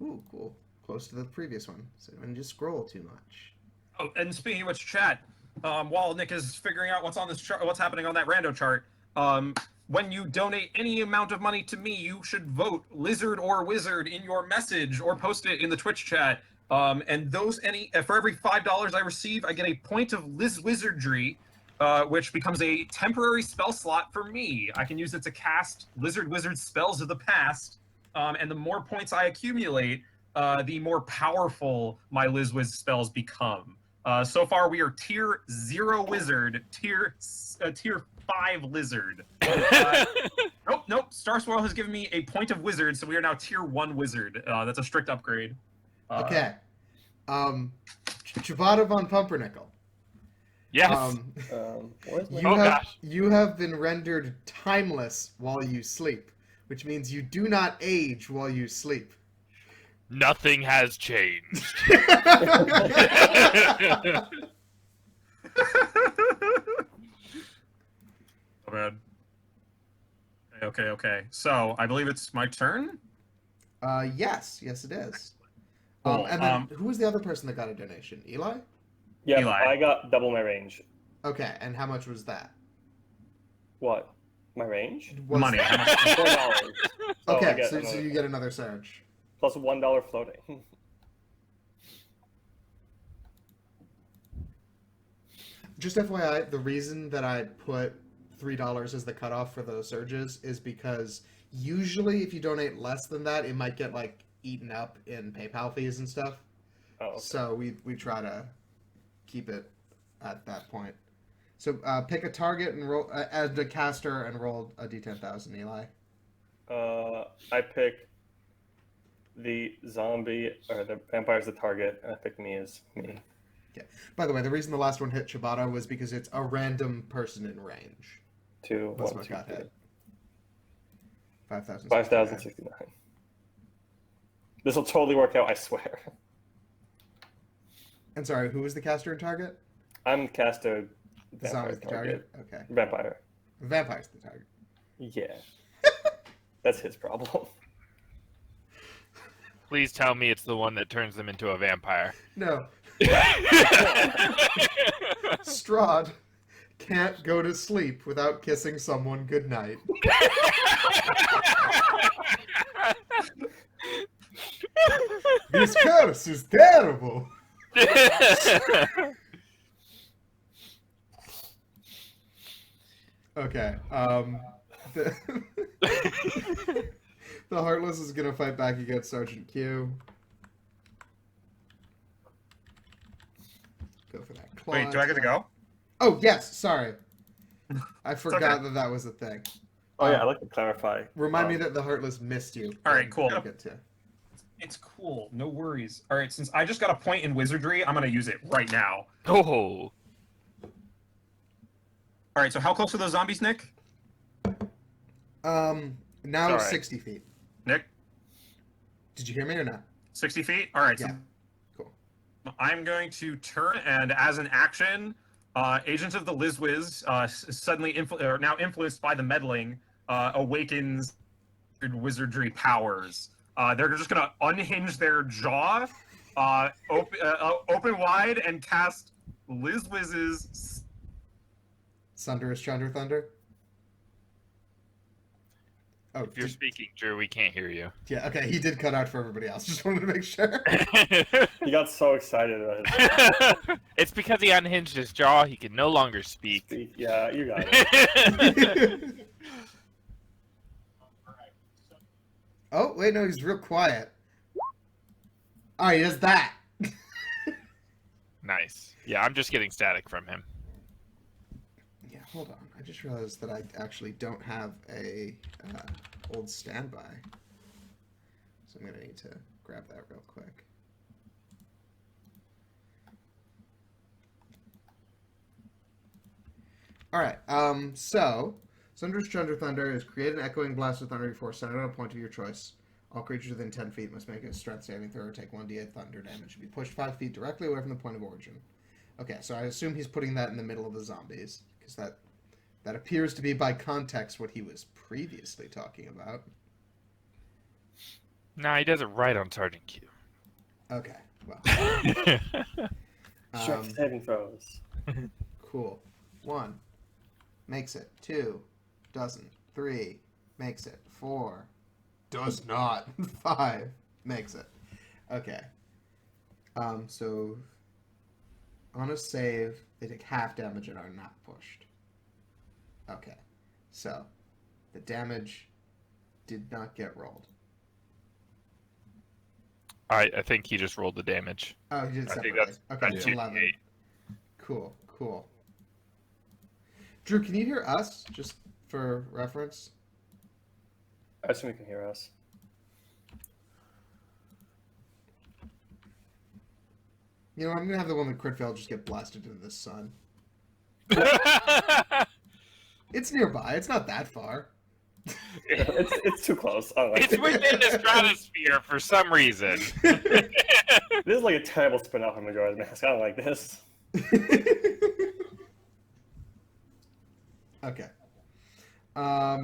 Ooh, cool. Close to the previous one. So I didn't just scroll too much. Oh, and speaking of which, chat, while Nick is figuring out what's on this chart, what's happening on that rando chart, when you donate any amount of money to me, you should vote lizard or wizard in your message or post it in the Twitch chat. And for every $5 I receive, I get a point of Wizardry, which becomes a temporary spell slot for me. I can use it to cast wizard spells of the past. And the more points I accumulate, the more powerful my Wiz spells become. So far, we are tier 0 wizard, tier 5 lizard. Nope. Star Swirl has given me a point of wizard, so we are now tier 1 wizard. That's a strict upgrade. Okay. Ciabatta von Pumpernickel. Yes. Where's my... gosh. You have been rendered timeless while you sleep, which means you do not age while you sleep. Nothing has changed. Oh, man. Okay. So, I believe it's my turn? Yes, it is. Cool. And then, who was the other person that got a donation? Eli? Yeah, Eli. I got double my range. Okay, and how much was that? What? My range? Money. How much? $4. So I Okay, get so another- you get another surge. plus $1 floating. Just FYI, the reason that I put $3 as the cutoff for those surges is because usually if you donate less than that, it might get like eaten up in PayPal fees and stuff. Oh, okay. So we try to keep it at that point. So pick a target and roll as the caster and roll a d10,000, Eli. I pick the zombie or the vampire's the target, and I pick me as me. By the way, the reason the last one hit Ciabatta was because it's a random person in range. Two, That's one, what two, got three. hit. 5,000. 5,069. This will totally work out, I swear. And sorry, who was the caster and target? I'm caster. The zombie's the target? Okay. Vampire. Vampire's the target. Yeah. That's his problem. Please tell me it's the one that turns them into a vampire. No. Strahd can't go to sleep without kissing someone goodnight. This curse is terrible. Okay. The, the Heartless is gonna fight back against Sergeant Q. Go for that claw. Wait, do I get to go? Oh yes, sorry. I okay. forgot that was a thing. Oh yeah, I'd like to clarify. Remind me that the Heartless missed you. All right, cool. We'll get to. It's cool. No worries. All right, since I just got a point in wizardry, I'm going to use it right now. Oh. All right, so how close are those zombies, Nick? Now Sorry. 60 feet. Nick? Did you hear me or not? 60 feet? All right. Yeah. So Cool. I'm going to turn, and as an action, Agent of the Lizwiz, suddenly now influenced by the meddling, awakens wizardry powers. They're just going to unhinge their jaw, open wide, and cast Lizwiz's... Thunderous Chunder Thunder? Oh, If you're speaking, Drew, we can't hear you. yeah, okay, he did cut out for everybody else. Just wanted to make sure. He got so excited about his It's because he unhinged his jaw. He can no longer speak. speak. Yeah, you got it. Oh, wait, no, he's real quiet. Oh, he does that. Nice. Yeah, I'm just getting static from him. Yeah, hold on. I just realized that I actually don't have a old standby. So I'm going to need to grab that real quick. Alright, so Thunderous Chunder Thunder is create an echoing blast of thunder before centered on a point of your choice. All creatures within 10 feet must make a strength saving throw or take 1d8 thunder damage. Be pushed 5 feet directly away from the point of origin. Okay, so I assume he's putting that in the middle of the zombies, because that appears to be, by context, what he was previously talking about. Nah, he does it right on Sergeant Q. Okay, well. Strength saving throws. Cool. 1. Makes it. 2. Doesn't. 3. Makes it. 4. Does not. 5. Makes it. Okay. So on a save, they take half damage and are not pushed. Okay. So the damage did not get rolled. I think he just rolled the damage. Oh, he did I think separately. that's Okay, 2d8. 11. Cool. Drew, can you hear us, just for reference? I assume you can hear us. You know, I'm going to have the one with crit fail just get blasted into the sun. It's nearby. It's not that far. It's too close. I don't like It's it. within the stratosphere for some reason. This is like a terrible spin off of Majora's Mask. I don't like this. Okay. Now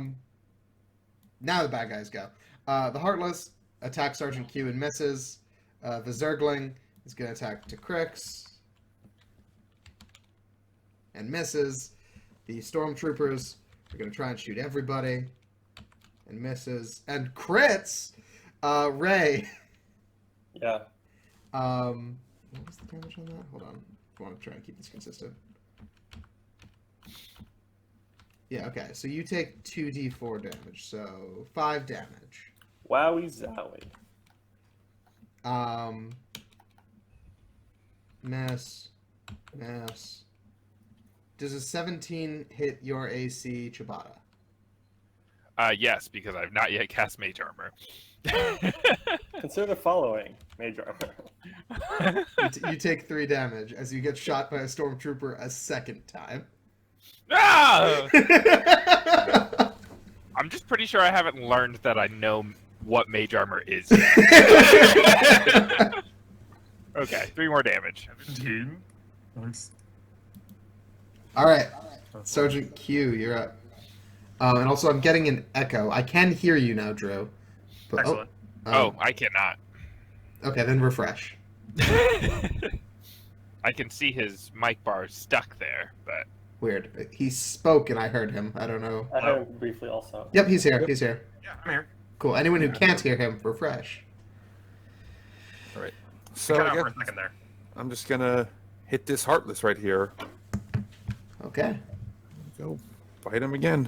the bad guys go. The Heartless attacks Sergeant Q and misses. The Zergling is going to attack to Crix and misses. The Stormtroopers are going to try and shoot everybody and misses. And crits! Ray. Yeah. What was the damage on that? Hold on. I want to try and keep this consistent. Yeah, okay. So you take 2d4 damage, so 5 damage. Wowie zowie. Miss. Does a 17 hit your AC, Ciabatta? Yes, because I've not yet cast Mage Armor. Consider the following Mage Armor. You take 3 damage as you get shot by a Stormtrooper a second time. Ah! I'm just pretty sure I haven't learned that I know what Mage Armor is yet. Okay, 3 more damage. 17. Nice. All right, Sergeant Q, you're up. And also, I'm getting an echo. I can hear you now, Drew. But, Excellent. I cannot. Okay, then refresh. I can see his mic bar stuck there, but... Weird. He spoke and I heard him. I don't know. I heard him briefly also. Yep, he's here. He's here. Yeah, I'm here. Cool. Anyone who can't hear him, refresh. All right. So Cut I out for guess a second there. I'm just gonna hit this Heartless right here. Okay. Go bite him again.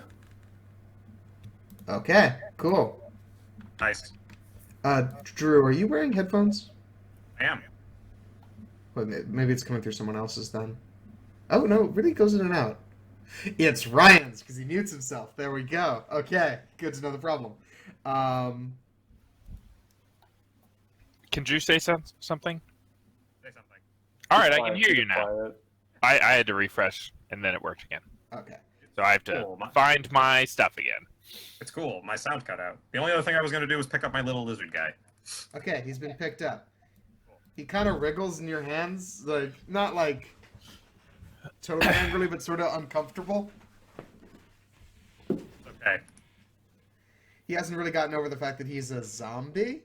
Okay. Cool. Nice. Drew, are you wearing headphones? I am. Wait, maybe it's coming through someone else's then. Oh, no, it really goes in and out. It's Ryan's, because he mutes himself. There we go. Okay, good to know the problem. Can Drew say something? Say something. All right, I Quiet, can hear you now. quiet. I had to refresh, and then it worked again. Okay. So I have to Cool. find my stuff again. It's cool. My sound cut out. The only other thing I was going to do was pick up my little lizard guy. Okay, he's been picked up. He kind of wriggles in your hands, like, not like totally angrily, but sort of uncomfortable. Okay. He hasn't really gotten over the fact that he's a zombie.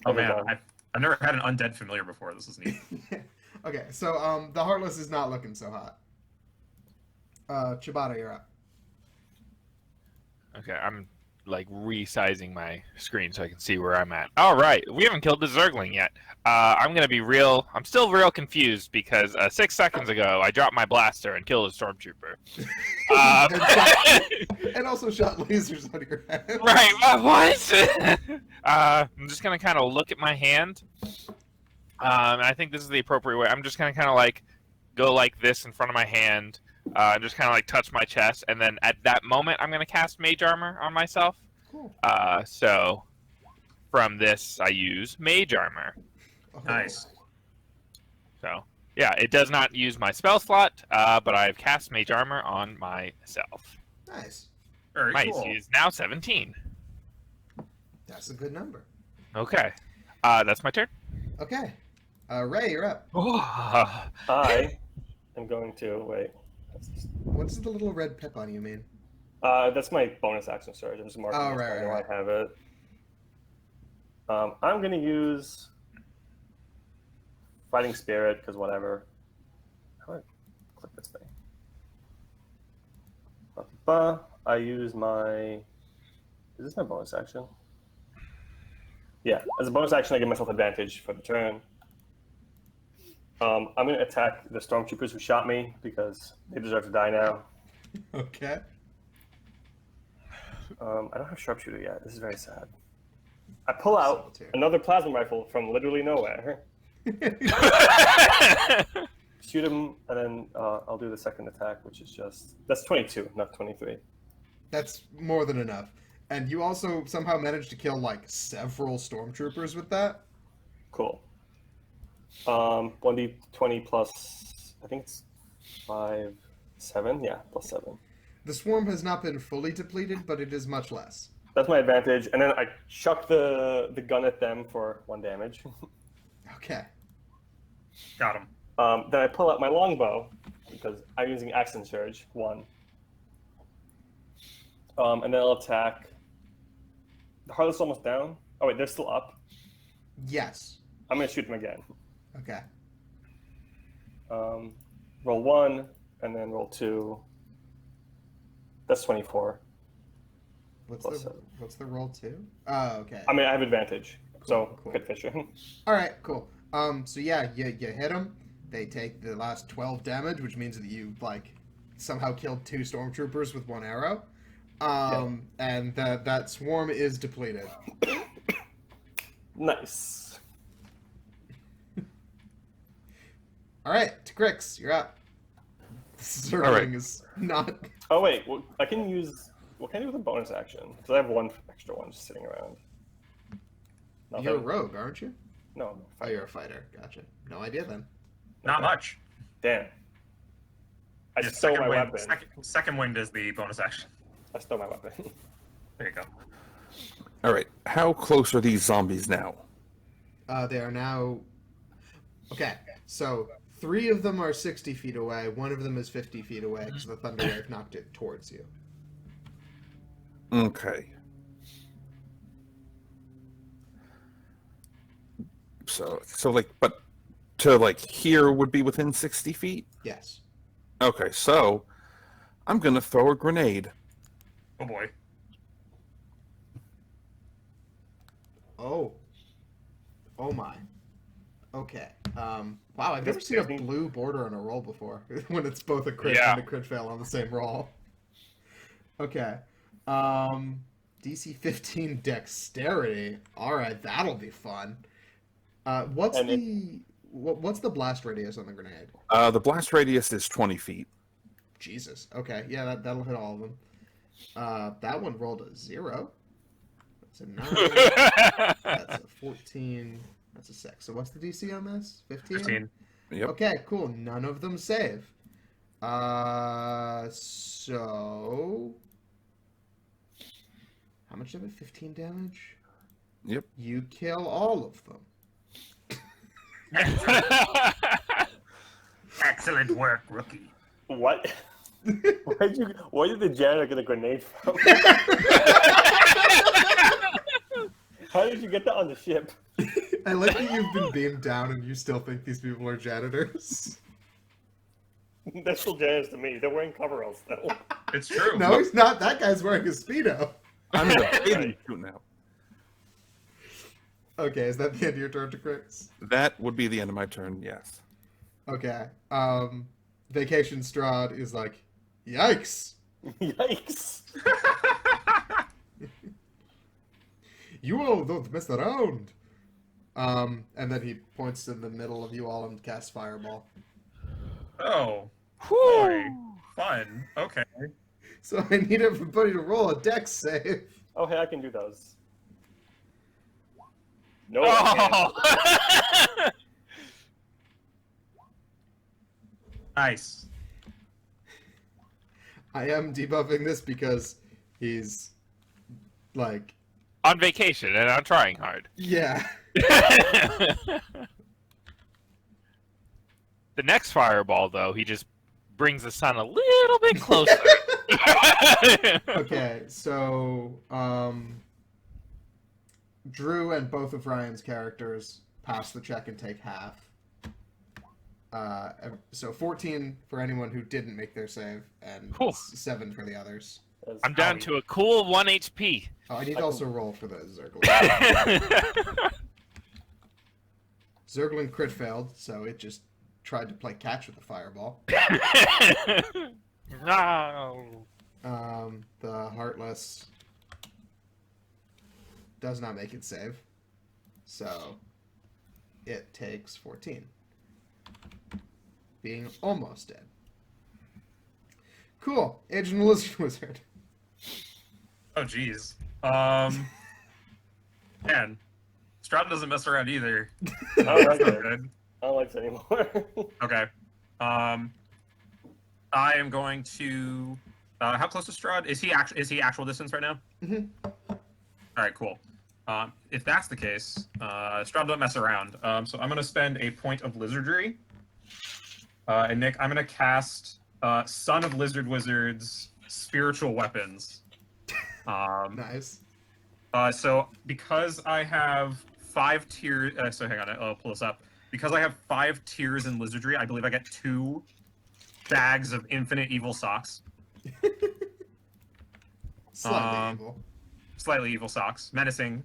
Oh man, I've never had an undead familiar before. This is neat. Okay, so the Heartless is not looking so hot. Ciabatta, you're up. Okay, I'm like resizing my screen so I can see where I'm at. All right, we haven't killed the Zergling yet. I'm gonna be real. I'm still real confused because 6 seconds ago I dropped my blaster and killed a stormtrooper. And also shot lasers out of your head. Right? What? I'm just gonna kind of look at my hand. And I think this is the appropriate way. I'm just gonna kind of like go like this in front of my hand. And just kind of like touch my chest, and then at that moment, I'm gonna cast Mage Armor on myself. Cool. So from this, I use Mage Armor. Oh. Nice. So yeah, it does not use my spell slot, but I've cast Mage Armor on myself. Nice. Very My cool. AC is now 17. That's a good number. Okay, that's my turn. Okay. Ray, you're up. I am going to wait. What's the little red pip on you mean? That's my bonus action surge. I'm just marking Oh, it so right, I know right, I have it. I'm going to use Fighting Spirit, because whatever. How do I click this thing? I use my... Is this my bonus action? Yeah, as a bonus action, I give myself advantage for the turn. I'm going to attack the stormtroopers who shot me, because they deserve to die now. Okay. I don't have sharpshooter yet. This is very sad. I pull out another plasma rifle from literally nowhere. Shoot him, and then I'll do the second attack, which is that's 22, not 23. That's more than enough. And you also somehow managed to kill like several stormtroopers with that. Cool. 1d20 plus, I think it's 5, 7. Yeah, plus 7. The swarm has not been fully depleted, but it is much less. That's my advantage, and then I chuck the gun at them for 1 damage. Okay. Got him. Then I pull out my longbow because I'm using accent surge 1. And then I'll attack. The Heartless almost down. Oh wait, they're still up. Yes. I'm gonna shoot them again. Okay. Roll 1 and then roll 2. That's 24. What's the roll 2? Oh, okay. I mean, I have advantage, so Cool. good fisher. All right, cool. So yeah, you hit them. They take the last 12 damage, which means that you like somehow killed 2 stormtroopers with 1 arrow. And that swarm is depleted. Nice. All right, to Crix, you're up. Circling All right. is not. Oh wait, well, I can use. What can I do with a bonus action? Because I have 1 extra one just sitting around. Nothing? You're a rogue, aren't you? No. Oh, you're a fighter. Gotcha. No idea then. Not much. Damn. I Just stole second my wind. weapon. Second wind is the bonus action. I stole my weapon. There you go. All right. How close are these zombies now? They are now. Okay, so 3 of them are 60 feet away. 1 of them is 50 feet away because the thunder wave knocked it towards you. Okay. So like, but to like here would be within 60 feet? Yes. Okay, so I'm going to throw a grenade. Oh boy. Oh. Oh my. Okay. Wow, I've never seen a blue border on a roll before when it's both a crit Yeah. and a crit fail on the same roll. Okay. DC 15 dexterity. All right, that'll be fun. What's the blast radius on the grenade? The blast radius is 20 feet. Jesus. Okay, yeah, that'll hit all of them. That one rolled a 0. That's a 9. That's a 14. That's a 6. So what's the DC on this? 15? 15. Yep. Okay, cool. None of them save. So how much of it? 15 damage? Yep. You kill all of them. Excellent work, rookie. What? Where did the janitor get a grenade from? How did you get that on the ship? I like that you've been beamed down and you still think these people are janitors. They're still janitors to me. They're wearing coveralls though. It's true. No, he's not. That guy's wearing a Speedo. I'm in a bathing suit now. Okay, is that the end of your turn to Crix? That would be the end of my turn, yes. Okay. Vacation Strahd is like, yikes! Yikes! You all don't mess around! And then he points in the middle of you all and casts Fireball. Oh. Boy. Fun. Okay. So I need everybody to roll a dex save. Oh, hey, I can do those. No, I Oh! Nice. I am debuffing this because he's like, On vacation, and I'm trying hard. yeah. The next fireball, though, he just brings the sun a little bit closer. Okay, so Drew and both of Ryan's characters pass the check and take half. So 14 for anyone who didn't make their save, and Whew. 7 for the others. can. I'm down to a cool 1 HP. Oh, I need to also roll for the Zergling. Zergling crit failed, so it just tried to play catch with the fireball. No. The Heartless does not make it save. So it takes 14. Being almost dead. Cool. Agent of the Lizard Wizard. Oh, jeez. Man, Stroud doesn't mess around either. I don't like That's not it. good. I don't like it anymore. Okay. I am going to. How close to Strahd? Is he actual distance right now? Mhm. All right, cool. If that's the case, Strahd don't mess around. So I'm going to spend a point of lizardry. And Nick, I'm going to cast Son of Lizard Wizards Spiritual Weapons. Nice. So because I have 5 tiers, so hang on, I'll pull this up. Because I have 5 tiers in Lizardry, I believe I get 2 bags of Infinite Evil Socks. Slightly evil. Slightly evil socks, menacing.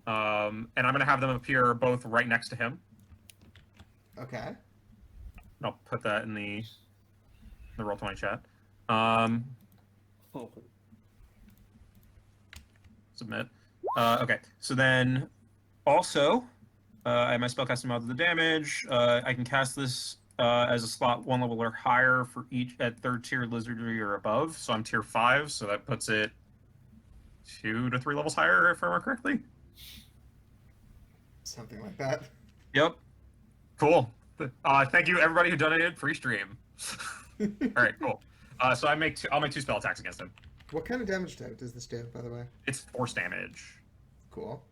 And I'm gonna have them appear both right next to him. Okay. And I'll put that in the Roll20 chat. Submit. Okay, so then also, I have my spellcasting mod of the damage. I can cast this as a slot 1 level or higher for each at 3rd tier Lizardry or above. So I'm tier 5, so that puts it 2 to 3 levels higher, if I remember correctly. Something like that. Yep. Cool. Thank you everybody who donated free stream. All right, cool. So I'll make 2 spell attacks against him. What kind of damage type does this do, by the way? It's force damage. Cool.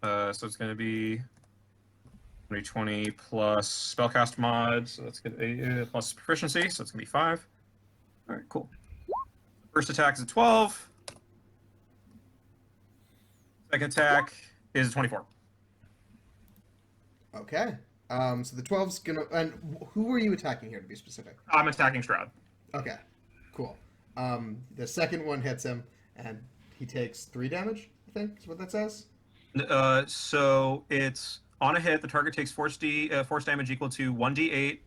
So it's going to be 20 plus spellcast mod, so that's going to plus proficiency, so it's going to be 5. All right, cool. First attack is a 12. Second attack is 24. Okay. So the 12's gonna. And who are you attacking here, to be specific? I'm attacking Shroud. Okay. Cool. The second one hits him, and he takes 3 damage, I think is what that says. So it's on a hit, the target takes force damage equal to 1d8.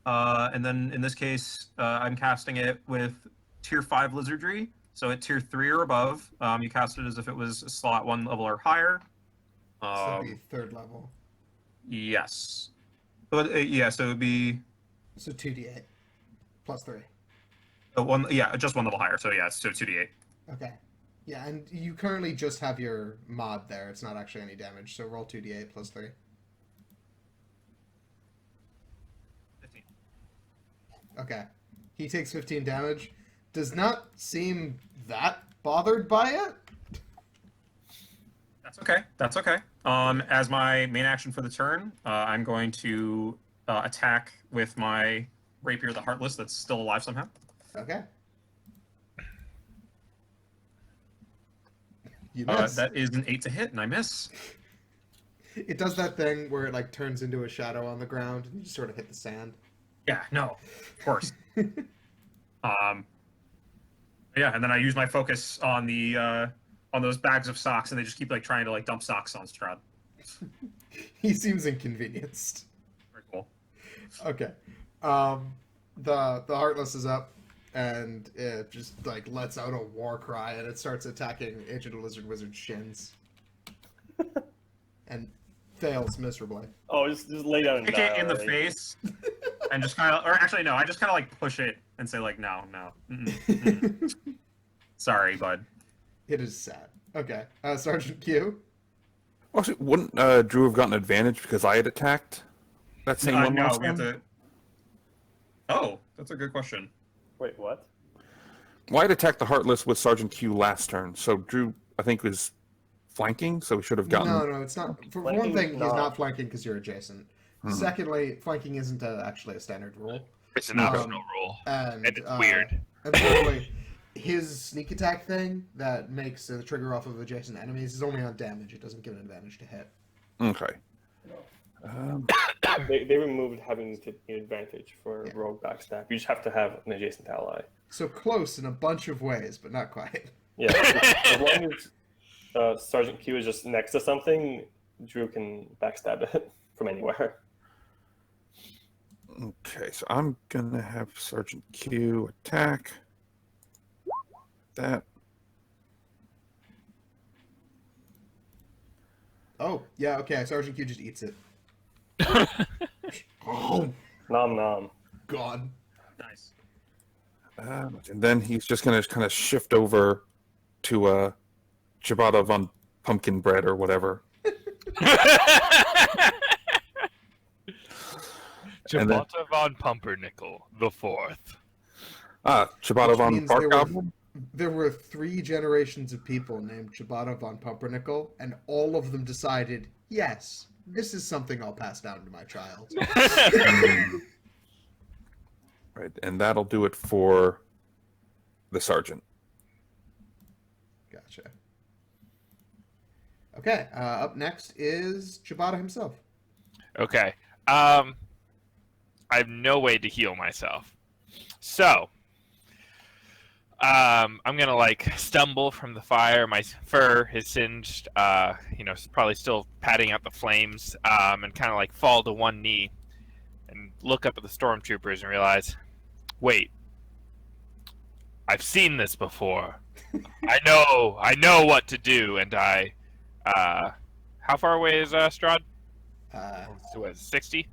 And then in this case, I'm casting it with tier 5 Lizardry. So at tier 3 or above, you cast it as if it was a slot 1 level or higher. So that'd be 3rd level. Yes. But, yeah, so it would be... So 2d8 plus 3. Just 1 level higher. So yeah, so 2d8. Okay. Yeah, and you currently just have your mod there. It's not actually any damage, so roll 2d8 plus 3. 15. Okay. He takes 15 damage. Does not seem that bothered by it. That's okay. That's okay. As my main action for the turn, I'm going to attack with my Rapier the Heartless that's still alive somehow. Okay. You miss. That is an 8 to hit, and I miss. It does that thing where it like turns into a shadow on the ground and you just sort of hit the sand. Yeah, no, of course. Yeah, and then I use my focus on the on those bags of socks, and they just keep like trying to like dump socks on Strahd. He seems inconvenienced. Very cool. Okay. The Heartless is up, and it just like lets out a war cry, and it starts attacking Agent of Lizard Wizard's shins, and fails miserably. Oh, just lay down and Kick die it in the already. face, and just kind of, or actually no, I just kind of like push it and say like, no. Sorry, bud. It is sad. Okay. Sergeant Q. Actually, wouldn't Drew have gotten advantage because I had attacked that same one No, last we have time? to. Oh, that's a good question. Wait, what? Well, I had attacked the Heartless with Sergeant Q last turn, so Drew, I think, was flanking, so we should have gotten... No, it's not. For one Flanking thing, is he's not. not flanking because you're adjacent. Secondly, flanking isn't actually a standard rule. It's an optional rule, And and it's weird. And thirdly, his sneak attack thing that makes the trigger off of adjacent enemies is only on damage. It doesn't give an advantage to hit. Okay. They removed having to an advantage for Yeah. rogue backstab. You just have to have an adjacent ally. So close in a bunch of ways, but not quite. Yeah, as long as Sergeant Q is just next to something, Drew can backstab it from anywhere. Okay, so I'm going to have Sergeant Q attack. That. Oh, yeah, okay. Sergeant Q just eats it. Oh, Nom nom. God. Nice. And then he's just going to kind of shift over to ciabatta on pumpkin bread or whatever. And then- Ciabatta von Pumpernickel the Fourth. Ciabatta Which von means Bark Goblin? there were 3 generations of people named Ciabatta von Pumpernickel, and all of them decided, yes, this is something I'll pass down to my child. Right, and that'll do it for the sergeant. Gotcha. Okay, up next is Ciabatta himself. Okay. I have no way to heal myself. So, I'm gonna like stumble from the fire. My fur is singed. Probably still patting out the flames. And kind of like fall to one knee and look up at the stormtroopers and realize, wait, I've seen this before. I know what to do. And how far away is Strahd? So what, 60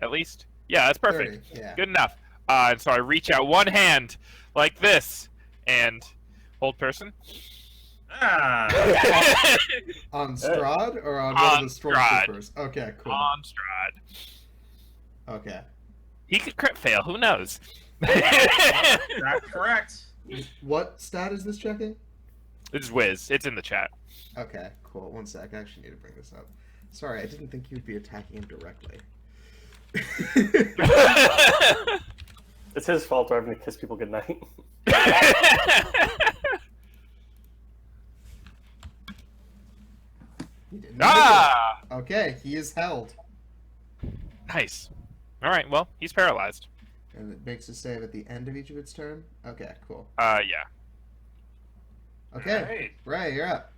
at least? Yeah, that's perfect. 30, yeah. Good enough. And so I reach out one hand like this and hold person. Ah. On Strahd or on On one of the Strahd. stormtroopers? Okay, cool. On Strahd. Okay. He could crit fail. Who knows? That's correct. What stat is this checking? It's Wiz. It's in the chat. Okay, cool. One sec. I actually need to bring this up. Sorry, I didn't think you'd be attacking him directly. It's his fault for having to kiss people goodnight. He didn't Ah! do it. Okay, he is held. Nice. All right. Well, he's paralyzed. And it makes a save at the end of each of its turn? Okay, cool. Yeah. Okay, Alright. Ray, you're up.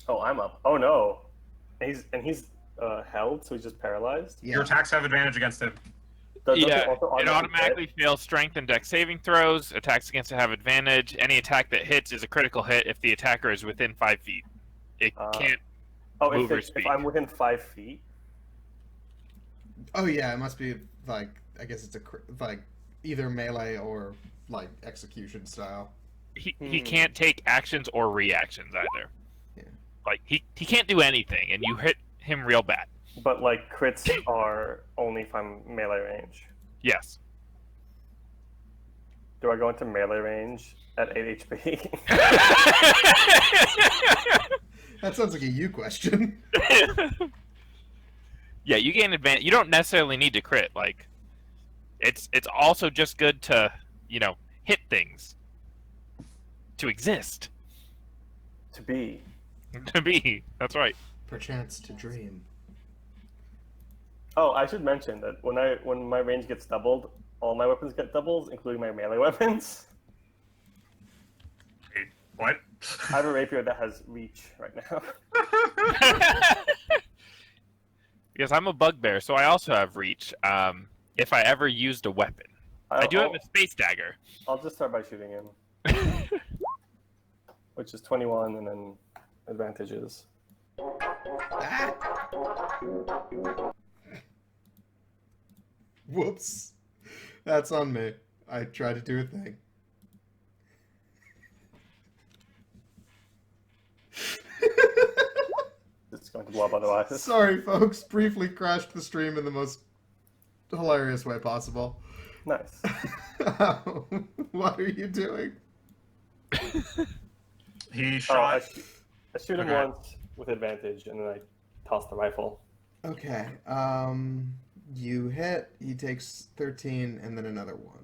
Oh, I'm up. Oh no. And he's held, so he's just paralyzed. Yeah. Your attacks have advantage against him. Don't they Yeah. also It automatically hit? fails strength and dex saving throws. Attacks against it have advantage. Any attack that hits is a critical hit if the attacker is within 5 feet. It can't. Oh, move or if speak. I'm within 5 feet. Oh yeah, it must be like, I guess it's like either melee or like execution style. He can't take actions or reactions either. Yeah. Like he can't do anything, and you hit him real bad. But like crits are only if I'm melee range. Yes. Do I go into melee range at 8 HP? That sounds like a you question. Yeah, you gain advantage. You don't necessarily need to crit. Like, it's also just good to hit things, to exist, To be. to be. That's right. Perchance to dream. Oh, I should mention that when my range gets doubled, all my weapons get doubles, including my melee weapons. Wait, what? I have a rapier that has reach right now. Because I'm a bugbear, so I also have reach. If I ever used a weapon, I do have a space dagger. I'll just start by shooting him, which is 21, and then advantages. Ah! Whoops. That's on me. I tried to do a thing. It's going to blow up otherwise. Sorry, folks. Briefly crashed the stream in the most hilarious way possible. Nice. What are you doing? He Oh, shot. I shoot him Okay. once with advantage, and then I toss the rifle. Okay. You hit. He takes 13, and then another 1.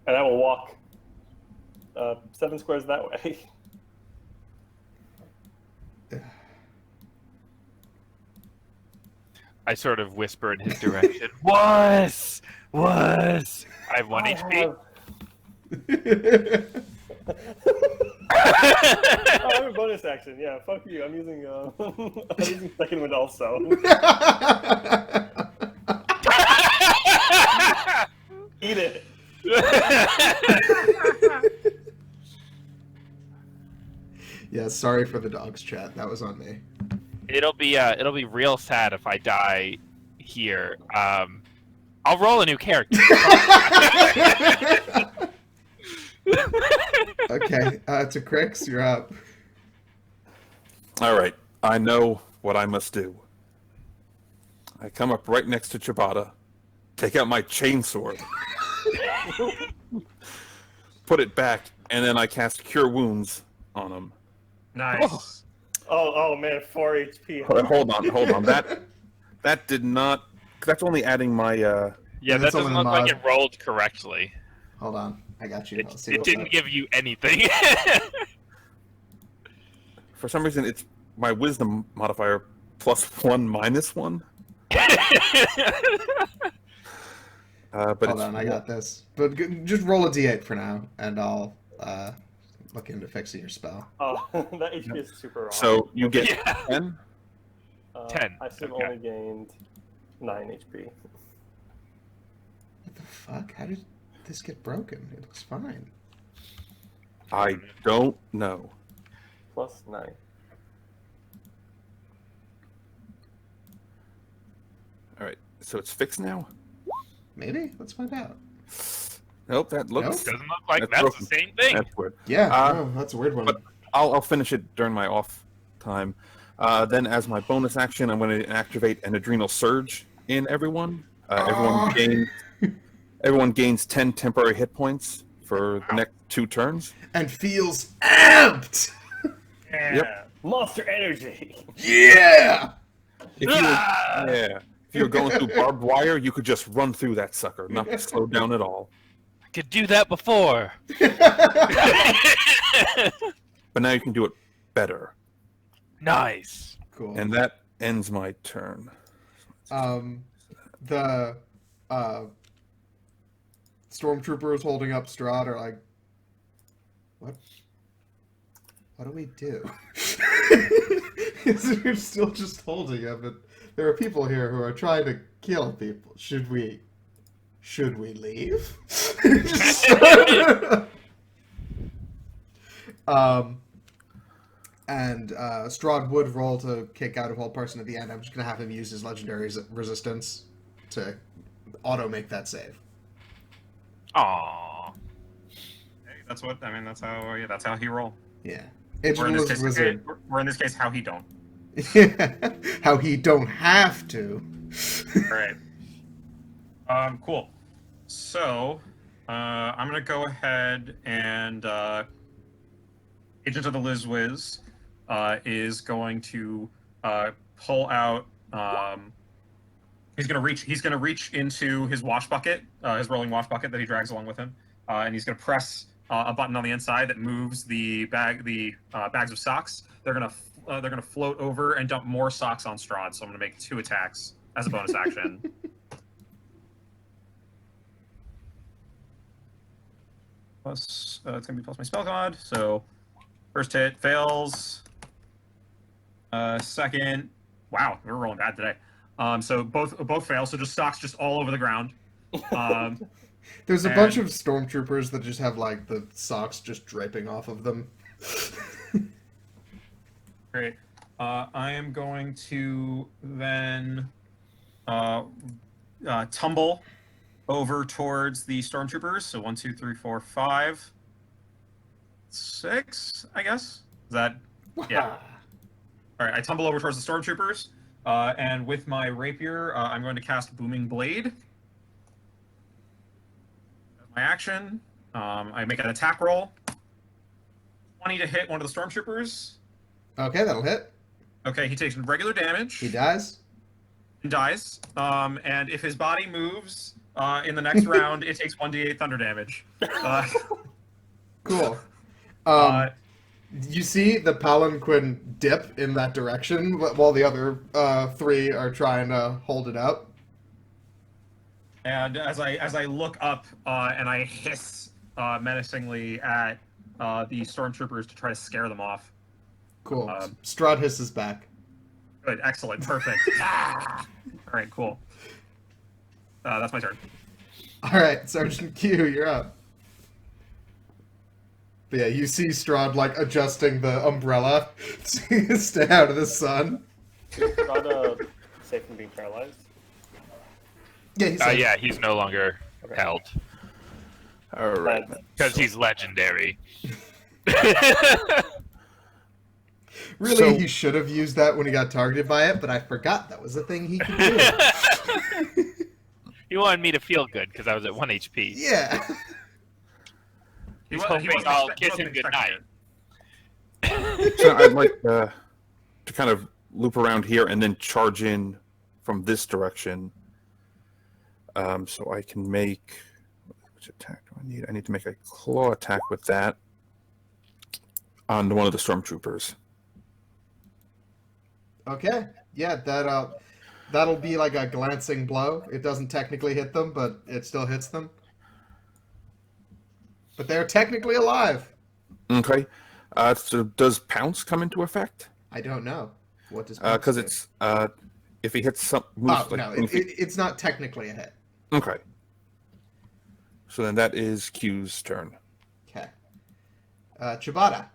And I will walk 7 squares that way. I sort of whisper in his direction. Was. I have 1 HP. Oh, I have a bonus action. Yeah, fuck you. I'm using I'm using second wind also. Eat it. Yeah, sorry for the dogs, chat. That was on me. It'll be real sad if I die here. I'll roll a new character. Okay, to Crix, you're up. All right, I know what I must do. I come up right next to Chibata, take out my chainsword, put it back, and then I cast Cure Wounds on him. Nice. Oh man, 4 HP. Hold on. That did not. That's only adding my. Yeah, that That's doesn't only look like mod. it rolled correctly. Hold on, I got you. I'll see It what's didn't up. give you anything. For some reason, it's my Wisdom modifier +1 -1. But Hold on, I got this. But just roll a d8 for now, and I'll look into fixing your spell. Oh, that HP is super wrong. So you get Yeah. 10. 10, I should have okay. only gained 9 HP. What the fuck? How did this get broken? It looks fine. I don't know. Plus 9. All right, so it's fixed now. Maybe? Let's find out. Nope, that looks. Nope. Doesn't look like That's that's broken. the same thing. That's weird. Yeah, Uh, no, that's a weird one. but- I'll finish it during my off time. Then, as my bonus action, I'm going to activate an adrenal surge in everyone. Everyone gains 10 temporary hit points for the next 2 turns. And feels amped! Yeah. Yep. Monster energy. Yeah! If you were going through barbed wire, you could just run through that sucker, not slow down at all. I could do that before. But now you can do it better, Nice. Cool. and that ends my turn. The stormtroopers holding up Strahd are like, what do we do? We're still just holding him, but there are people here who are trying to kill people. Should we leave? And Strahd would roll to kick out a whole person at the end. I'm just gonna have him use his legendary resistance to auto make that save. Aww. Hey, that's how he roll. Yeah. Or in this Ageless case, wizard. or in this case, how he don't. How he don't have to. All right. Cool. So, I'm gonna go ahead and Agent of the Liz Wiz is going to pull out. He's gonna reach into his wash bucket, his rolling wash bucket that he drags along with him, and he's gonna press a button on the inside that moves the bags of socks. They're gonna float over and dump more socks on Strahd. So I'm gonna make 2 attacks as a bonus action. Plus, it's gonna be plus my spell god. So, first hit fails. Second, wow, we're rolling bad today. So both fail. So just socks just all over the ground. There's a bunch of stormtroopers that just have like the socks just draping off of them. Great. I am going to then tumble over towards the stormtroopers. So 1, 2, 3, 4, 5, 6. I guess. Is that? Yeah. All right. I tumble over towards the stormtroopers, and with my rapier, I'm going to cast Booming Blade. As my action, I make an attack roll. 20 to hit one of the stormtroopers. Okay, that'll hit. Okay, he takes regular damage. He dies. And dies. And if his body moves in the next round, it takes 1d8 thunder damage. Cool. Uh, You see the palanquin dip in that direction while the other 3 are trying to hold it up. And as I look up and I hiss menacingly at the stormtroopers to try to scare them off. Cool. Strahd hisses back. Good, excellent, perfect. All right, cool. That's my turn. All right, Sergeant Q, you're up. But yeah, you see Strahd like adjusting the umbrella to stay out of the sun. Is Strahd safe from being paralyzed? Yeah, he's like, Yeah, he's no longer Okay. held All right. because he's legendary. really, So- he should have used that when he got targeted by it, but I forgot that was a thing he could do. He wanted me to feel good because I was at 1 HP. Yeah. He's He hoping wasn't I'll expect- kiss he him wasn't goodnight. expecting it. So I'd like to kind of loop around here and then charge in from this direction. So I can make which attack do I need? I need to make a claw attack with that on one of the stormtroopers. Okay. Yeah, that'll be like a glancing blow. It doesn't technically hit them, but it still hits them. But they're technically alive. Okay. So does pounce come into effect? I don't know. What does Because do? it's if he hits some moves Oh, like no, 20 feet- it's not technically a hit. Okay. So then that is Q's turn. Okay. Chibata.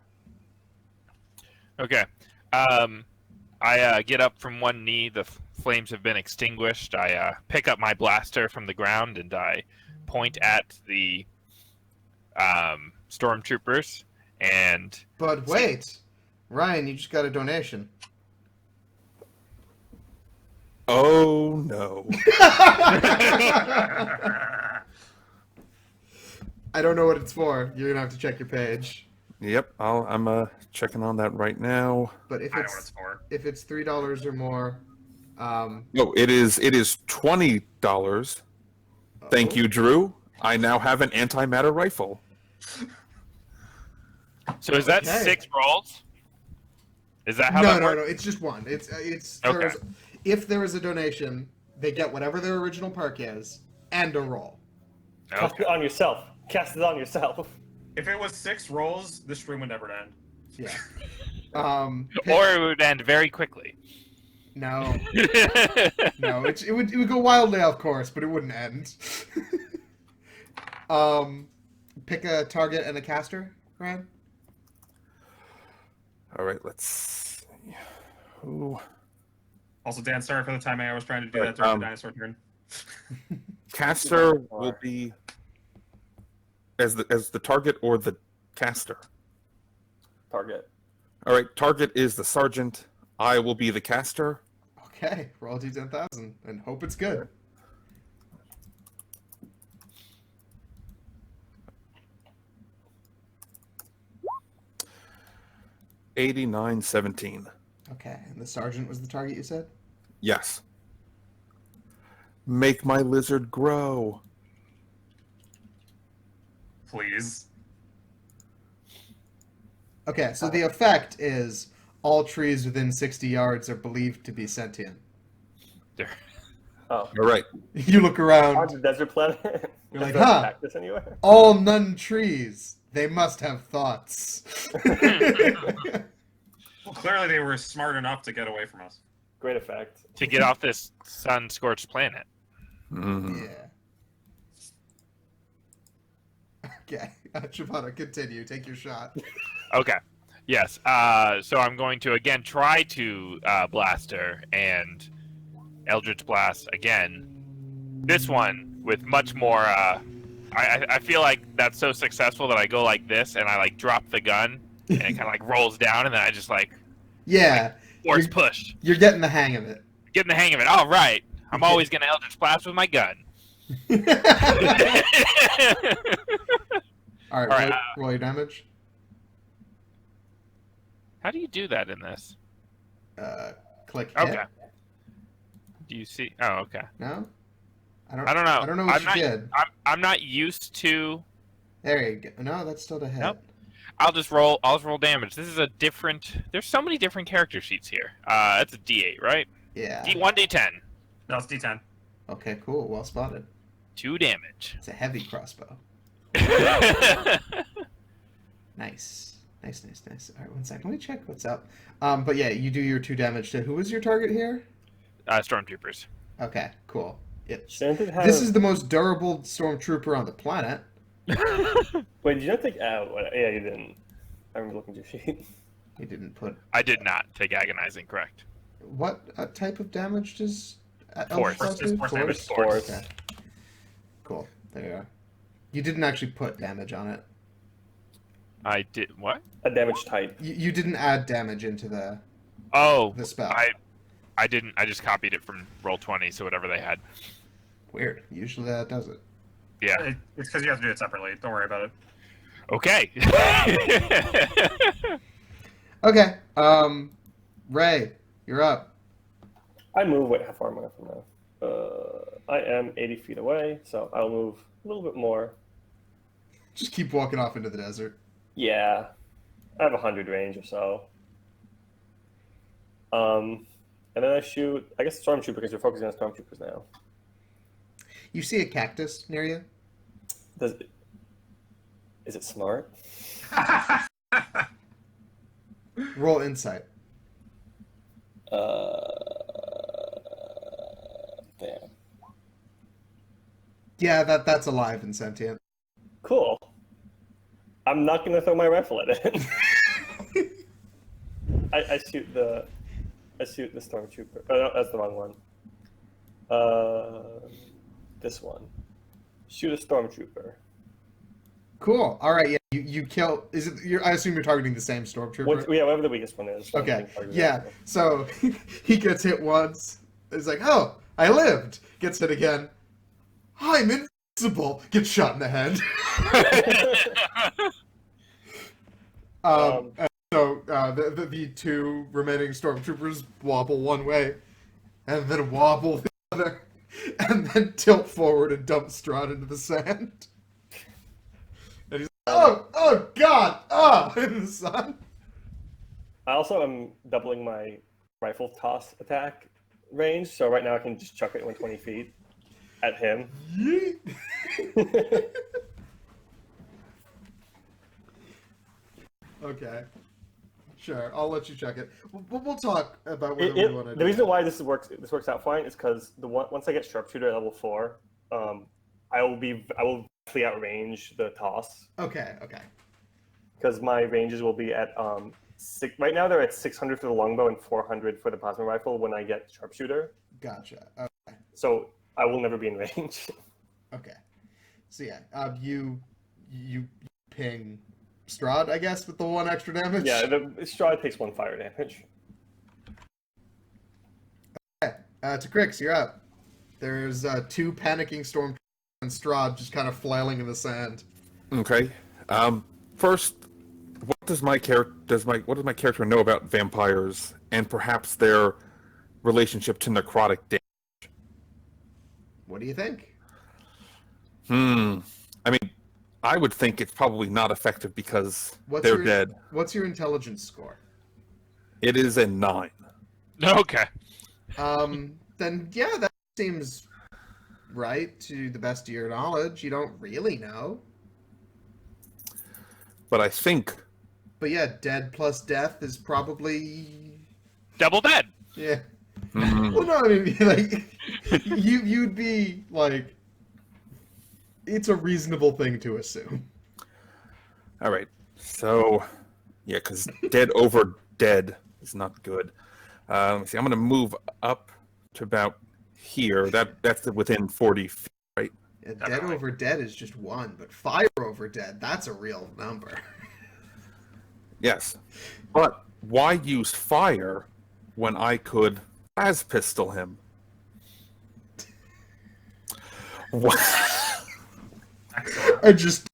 Okay. I get up from one knee. The flames have been extinguished. I pick up my blaster from the ground and I point at the stormtroopers. And But wait, Ryan, you just got a donation. Oh no. I don't know what it's for. You're gonna have to check your page. Yep, I'm checking on that right now. But if I know what it's it's for. if it's $3 or more, No, it is $20. Thank you, Drew. I now have an antimatter rifle. so is that Okay. 6 rolls? Is that how No, that no, works? no. It's just one. It's Okay. if there is a donation, they get whatever their original perk is and a roll. Cast Okay. it on yourself. Cast it on yourself. If it was 6 rolls, this stream would never end. Yeah. Or it would end very quickly. No, no. It would go wildly off course, but it wouldn't end. Pick a target and a caster, Ryan. All right, let's see. Who? Also, Dan, sorry for the timing. I was trying to do Right, that during the dinosaur turn. Caster will be as the target or the caster. Target. All right, target is the sergeant. I will be the caster. Okay, roll D10,000 and hope it's good. $89.17. Okay, and the sergeant was the target you said? Yes. Make my lizard grow. Please. Okay, so the effect is all trees within 60 yards are believed to be sentient. Oh. All right. You look On around, the desert planet. You're like, Is there huh. cactus anywhere? all none trees. They must have thoughts. Well, clearly they were smart enough to get away from us. Great effect. To get off this sun-scorched planet. Mhm. Yeah. Okay, Shibata, continue. Take your shot. Okay. Yes. So I'm going to again try to blaster and Eldritch Blast again. This one with much more. I feel like that's so successful that I go like this and I like drop the gun and it kind of like rolls down and then I just like Yeah, force push. you're getting the hang of it. Getting the hang of it. All right. I'm always gonna Eldritch Blast with my gun. All right, All right, roll your damage. How do you do that in this? Click hit. Okay. Do you see? Oh, okay. No? I don't know. I don't know what I'm you not, did. I'm not used to. There you go. No, that's still the hit. Nope. I'll just roll damage. This is a different. There's so many different character sheets here. That's a D8, right? Yeah. D1, D10. No, it's D10. Okay, cool. Well spotted. 2 damage. It's a heavy crossbow. Nice. Nice. All right, one second. Let me check what's up. But yeah, you do your 2 damage to... Who was your target here? Stormtroopers. Okay, cool. It's... Shouldn't it have... This is the most durable stormtrooper on the planet. Wait, did you not take out? Yeah, you didn't. I remember looking at your sheet. He didn't put. I did not take agonizing, correct? What type of damage does Force. Eldritch Blast Force do? damage. Force. Okay. Cool. There you go. You didn't actually put damage on it. I did what? A damage type. You didn't add damage into the Oh, spell. I didn't. I just copied it from Roll20, so whatever they had. Weird. Usually that does it. Yeah. It's because you have to do it separately. Don't worry about it. Okay. Okay. Ray, you're up. I move. Wait, how far am I from now? I am 80 feet away, so I'll move a little bit more. Just keep walking off into the desert. Yeah, I have 100 range or so. And then I shoot. I guess stormtrooper because you're focusing on stormtroopers now. You see a cactus near you? Is it smart? Roll insight. Damn. Yeah, that's alive and sentient. Cool. I'm not gonna throw my rifle at it. I shoot the stormtrooper. Oh, no, that's the wrong one. This one. Shoot a stormtrooper. Cool. All right. Yeah. You kill. Is it? I assume you're targeting the same stormtrooper. Whatever the weakest one is. Okay. Yeah. So he gets hit once. It's like, oh, I lived. Gets hit again. I'm invincible. Gets shot in the head. And so the two remaining stormtroopers wobble one way, and then wobble the other, and then tilt forward and dump Strahd into the sand. And he's like, oh God, in the sun. I also am doubling my rifle toss attack range, so right now I can just chuck it 120 feet at him. Yeet. Okay. Sure, I'll let you check it. We'll talk about whether we want to do The reason that. why this works out fine is because once I get sharpshooter at level 4, I will vastly outrange the toss Okay. because my ranges will be at right now they're at 600 for the longbow and 400 for the plasma rifle when I get sharpshooter. Gotcha. So I will never be in range. Okay. So yeah, you ping Strahd, I guess, with the 1 extra damage. Yeah, the Strahd takes 1 fire damage. Okay. To Crix, you're up. There's 2 panicking stormtroopers and Strahd just kind of flailing in the sand. Okay. First, what does my character know about vampires and perhaps their relationship to necrotic damage? What do you think? I mean, I would think it's probably not effective because they're dead. What's your intelligence score? It is a 9. Okay. Then yeah, that seems right to the best of your knowledge. You don't really know. But I think... But yeah, dead plus death is probably... Double dead. Yeah. Well, no, I mean, like, you'd be, like... It's a reasonable thing to assume. All right. So, yeah, because dead over dead is not good. Let me see. I'm going to move up to about here. That's within 40 feet, right? Yeah, dead over dead is just 1, but fire over dead, that's a real number. Yes. But why use fire when I could as pistol him? What? I just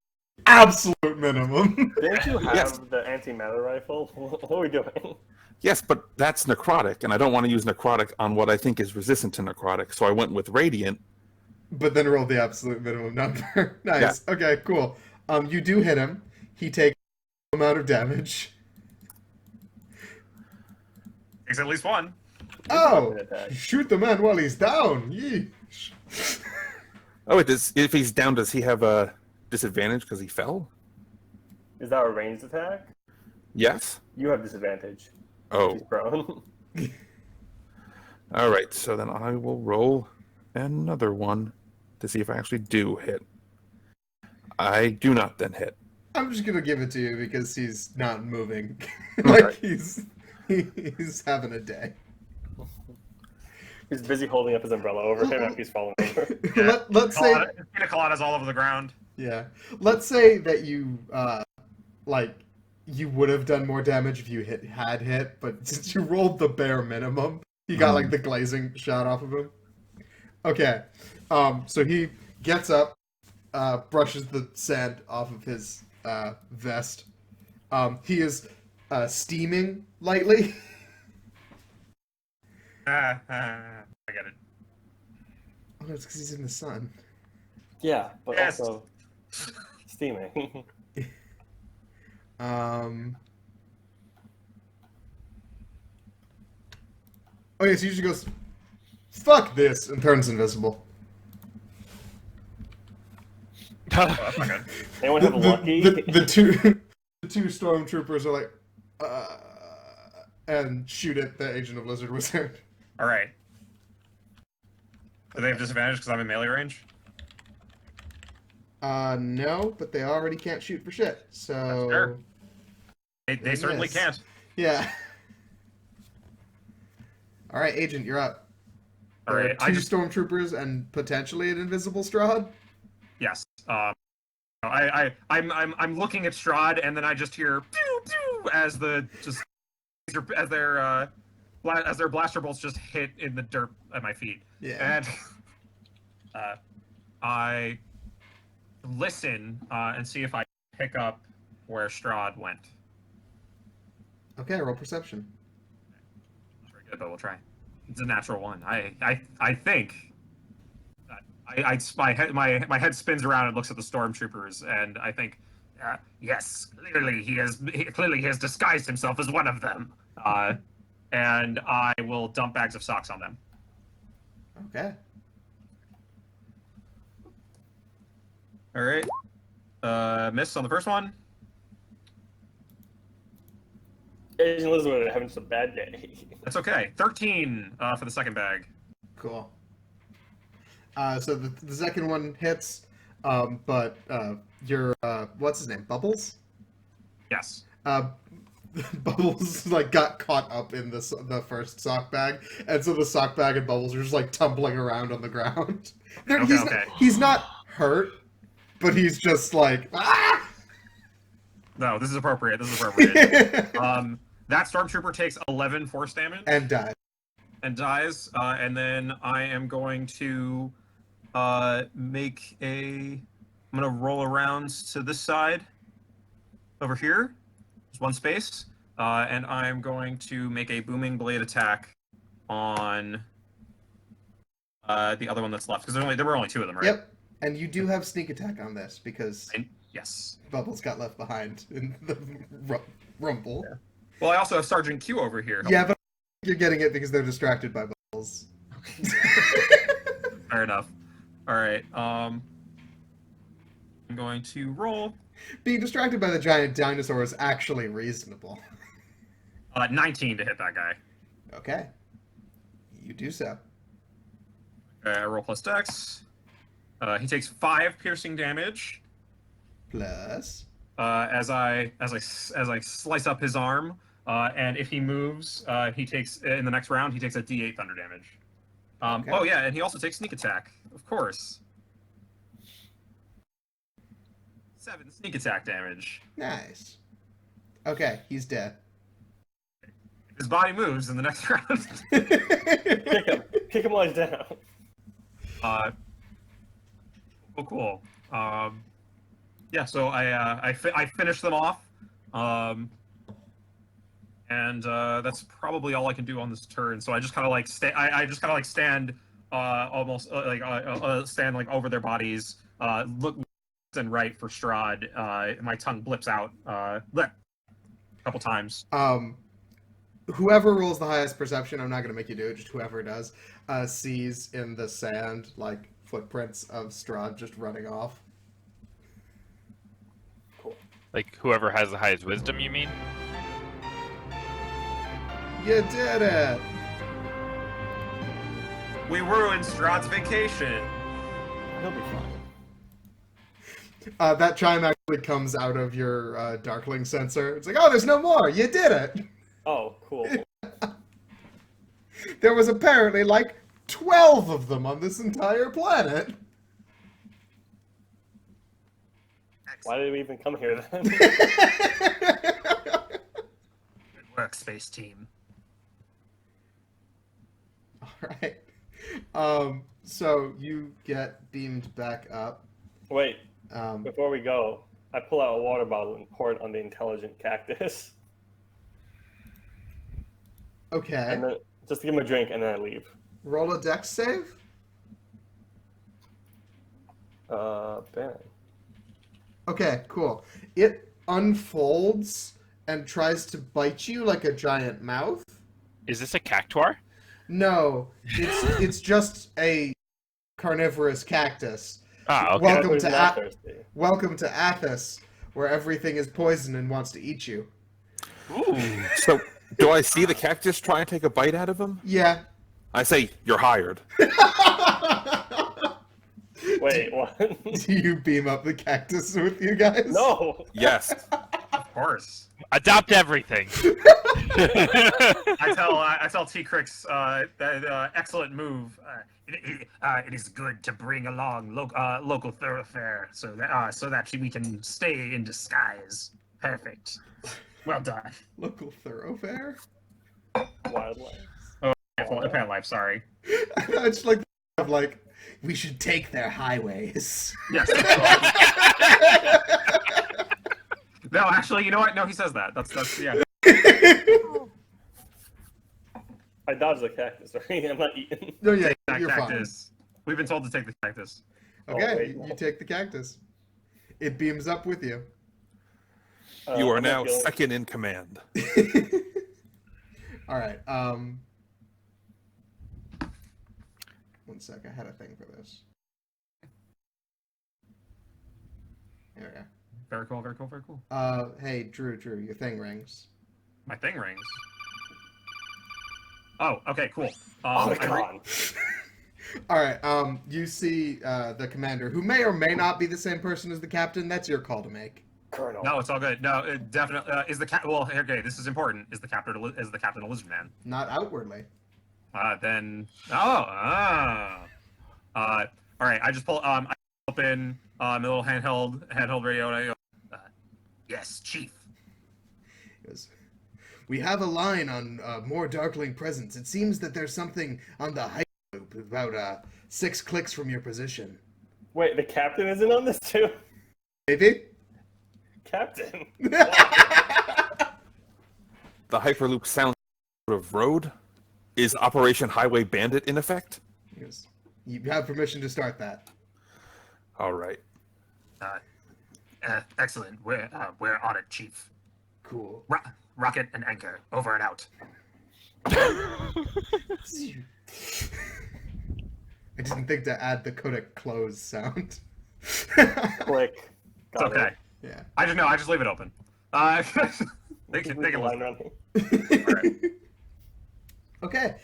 absolute minimum. Didn't you have Yes. the antimatter rifle? What are we doing? Yes, but that's necrotic, and I don't want to use necrotic on what I think is resistant to necrotic, so I went with radiant. But then rolled the absolute minimum number. Nice. Yeah. Okay, cool. You do hit him. He takes a amount of damage. Takes at least 1. Oh! Shoot the man while he's down. Yeesh. Oh, if he's down, does he have a disadvantage because he fell? Is that a ranged attack? Yes. You have disadvantage. Oh. He's prone. All right, so then I will roll another one to see if I actually do hit. I do not then hit. I'm just gonna give it to you because he's not moving. Okay. he's having a day. He's busy holding up his umbrella over him after he's fallen over. Yeah. Let's say Pina coladas all over the ground. yeah. Let's say that you you would have done more damage if you had hit, but since you rolled the bare minimum, you got like the glazing shot off of him. Okay. So he gets up, brushes the sand off of his vest. He is steaming lightly. I get it. Oh, it's because he's in the sun. Yeah, but Yes. also steaming. Oh yeah, so he just goes, "Fuck this," and turns invisible. Oh, that's not good. Anyone have a lucky? The two stormtroopers are like, and shoot at the agent of Lizard Wizard. All right. Do they have disadvantage because I'm in melee range? No, but they already can't shoot for shit. So That's fair. They certainly Yes. can't. yeah. All right, agent, you're up. All right. Two stormtroopers and potentially an invisible Strahd. Yes. I'm looking at Strahd, and then I just hear pew pew as their blaster bolts just hit in the dirt at my feet. Yeah. And I listen and see if I pick up where Strahd went. Okay, roll perception. Not very good, but we'll try. It's a natural one. I think. My head spins around and looks at the stormtroopers, and I think, yes, clearly he has disguised himself as one of them. And I will dump bags of socks on them. Okay. All right. Miss on the first one. Agent Elizabeth having just a bad day. That's okay. 13 for the second bag. Cool. So the second one hits, but your what's his name? Bubbles. Yes. Bubbles like got caught up in the first sock bag, and so the sock bag and Bubbles are just like tumbling around on the ground. He's not hurt, but he's just like ah! No, this is appropriate. This is appropriate. That stormtrooper takes 11 force damage and dies. and dies. And then I am going to make a. I'm gonna roll around to this side over here. There's one space, and I'm going to make a booming blade attack on the other one that's left because there were only two of them, right? Yep. And you do have sneak attack on this because Yes. Bubbles got left behind in the rumble. Yeah. Well, I also have Sergeant Q over here. Yeah, but you're getting it because they're distracted by Bubbles. Fair enough. All right. I'm going to roll. Being distracted by the giant dinosaur is actually reasonable. 19 to hit that guy. Okay. You do so. Okay, I roll plus dex. He takes 5 piercing damage Plus. as I slice up his arm. And if he moves, he takes in the next round. He takes a D8 thunder damage. Okay. Oh yeah, and he also takes sneak attack, of course. 7 sneak attack damage. Nice. Okay, he's dead. His body moves in the next round. Kick him while he's down. Oh, cool. Yeah, so I finish them off, and that's probably all I can do on this turn. So I just kind of like stand almost stand like over their bodies, look and right for Strahd. My tongue blips out a couple times. Whoever rolls the highest perception, I'm not going to make you do it, just whoever does, sees in the sand, like, footprints of Strahd just running off. Like whoever has the highest wisdom, you mean? You did it! We ruined Strahd's vacation. He'll be fine. That chime actually comes out of your Darkling sensor. It's like, oh, there's no more. You did it. Oh, cool. There was apparently like 12 of them on this entire planet. Why did we even come here then? Good work, space team. All right. So you get beamed back up. Wait, Um, before we go, I pull out a water bottle and pour it on the intelligent cactus. okay. And then just to give him a drink, and then I leave. Roll a dex save. Bam. Okay, cool. It unfolds and tries to bite you like a giant mouth. Is this a cactuar? No, it's just a carnivorous cactus. Ah, okay. Welcome He's to not thirsty. Welcome to Athas, where everything is poison and wants to eat you. Ooh. So, do I see the cactus try and take a bite out of him? Yeah. I say, you're hired. Wait, what? Do you beam up the cactus with you guys? No! Yes. Of course. Adopt everything. I tell T-Crix that excellent move. It is good to bring along local thoroughfare so that we can stay in disguise. Perfect. Well done. Local thoroughfare? Wildlife. Pant life, sorry. It's like we should take their highways. Yes. No, actually, you know what? No, he says that. That's yeah. I dodged the cactus, right? I'm not eating. No, yeah, That you're fine. cactus. We've been told to take the cactus. Okay, Oh, wait, you no. take the cactus. It beams up with you. You are I'm now not feeling- second in command. All right. One sec. I had a thing for this. There we go. Very cool. Very cool. Very cool. Hey, Drew, your thing rings. My thing rings. Oh, okay, cool. Oh, I come re- on. All right. You see the commander, who may or may not be the same person as the captain. That's your call to make. Colonel. No, it's all good. No, it definitely is the cap. Well, okay, this is important. Is the captain a lizard man? Not outwardly. Then all right. I just pull I open my little handheld radio and I go, yes, chief. He goes, we have a line on more Darkling presence. It seems that there's something on the Hyperloop about 6 clicks from your position. Wait, the captain isn't on this too? Maybe? Captain? The Hyperloop sound of road? Is Operation Highway Bandit in effect? He goes, you have permission to start that. All right. Excellent. We're on it, chief. Cool. Rocket and anchor. Over and out. I didn't think to add the codec close sound. Click. It's okay. Yeah. I just leave it open. They can line listen. running. Okay.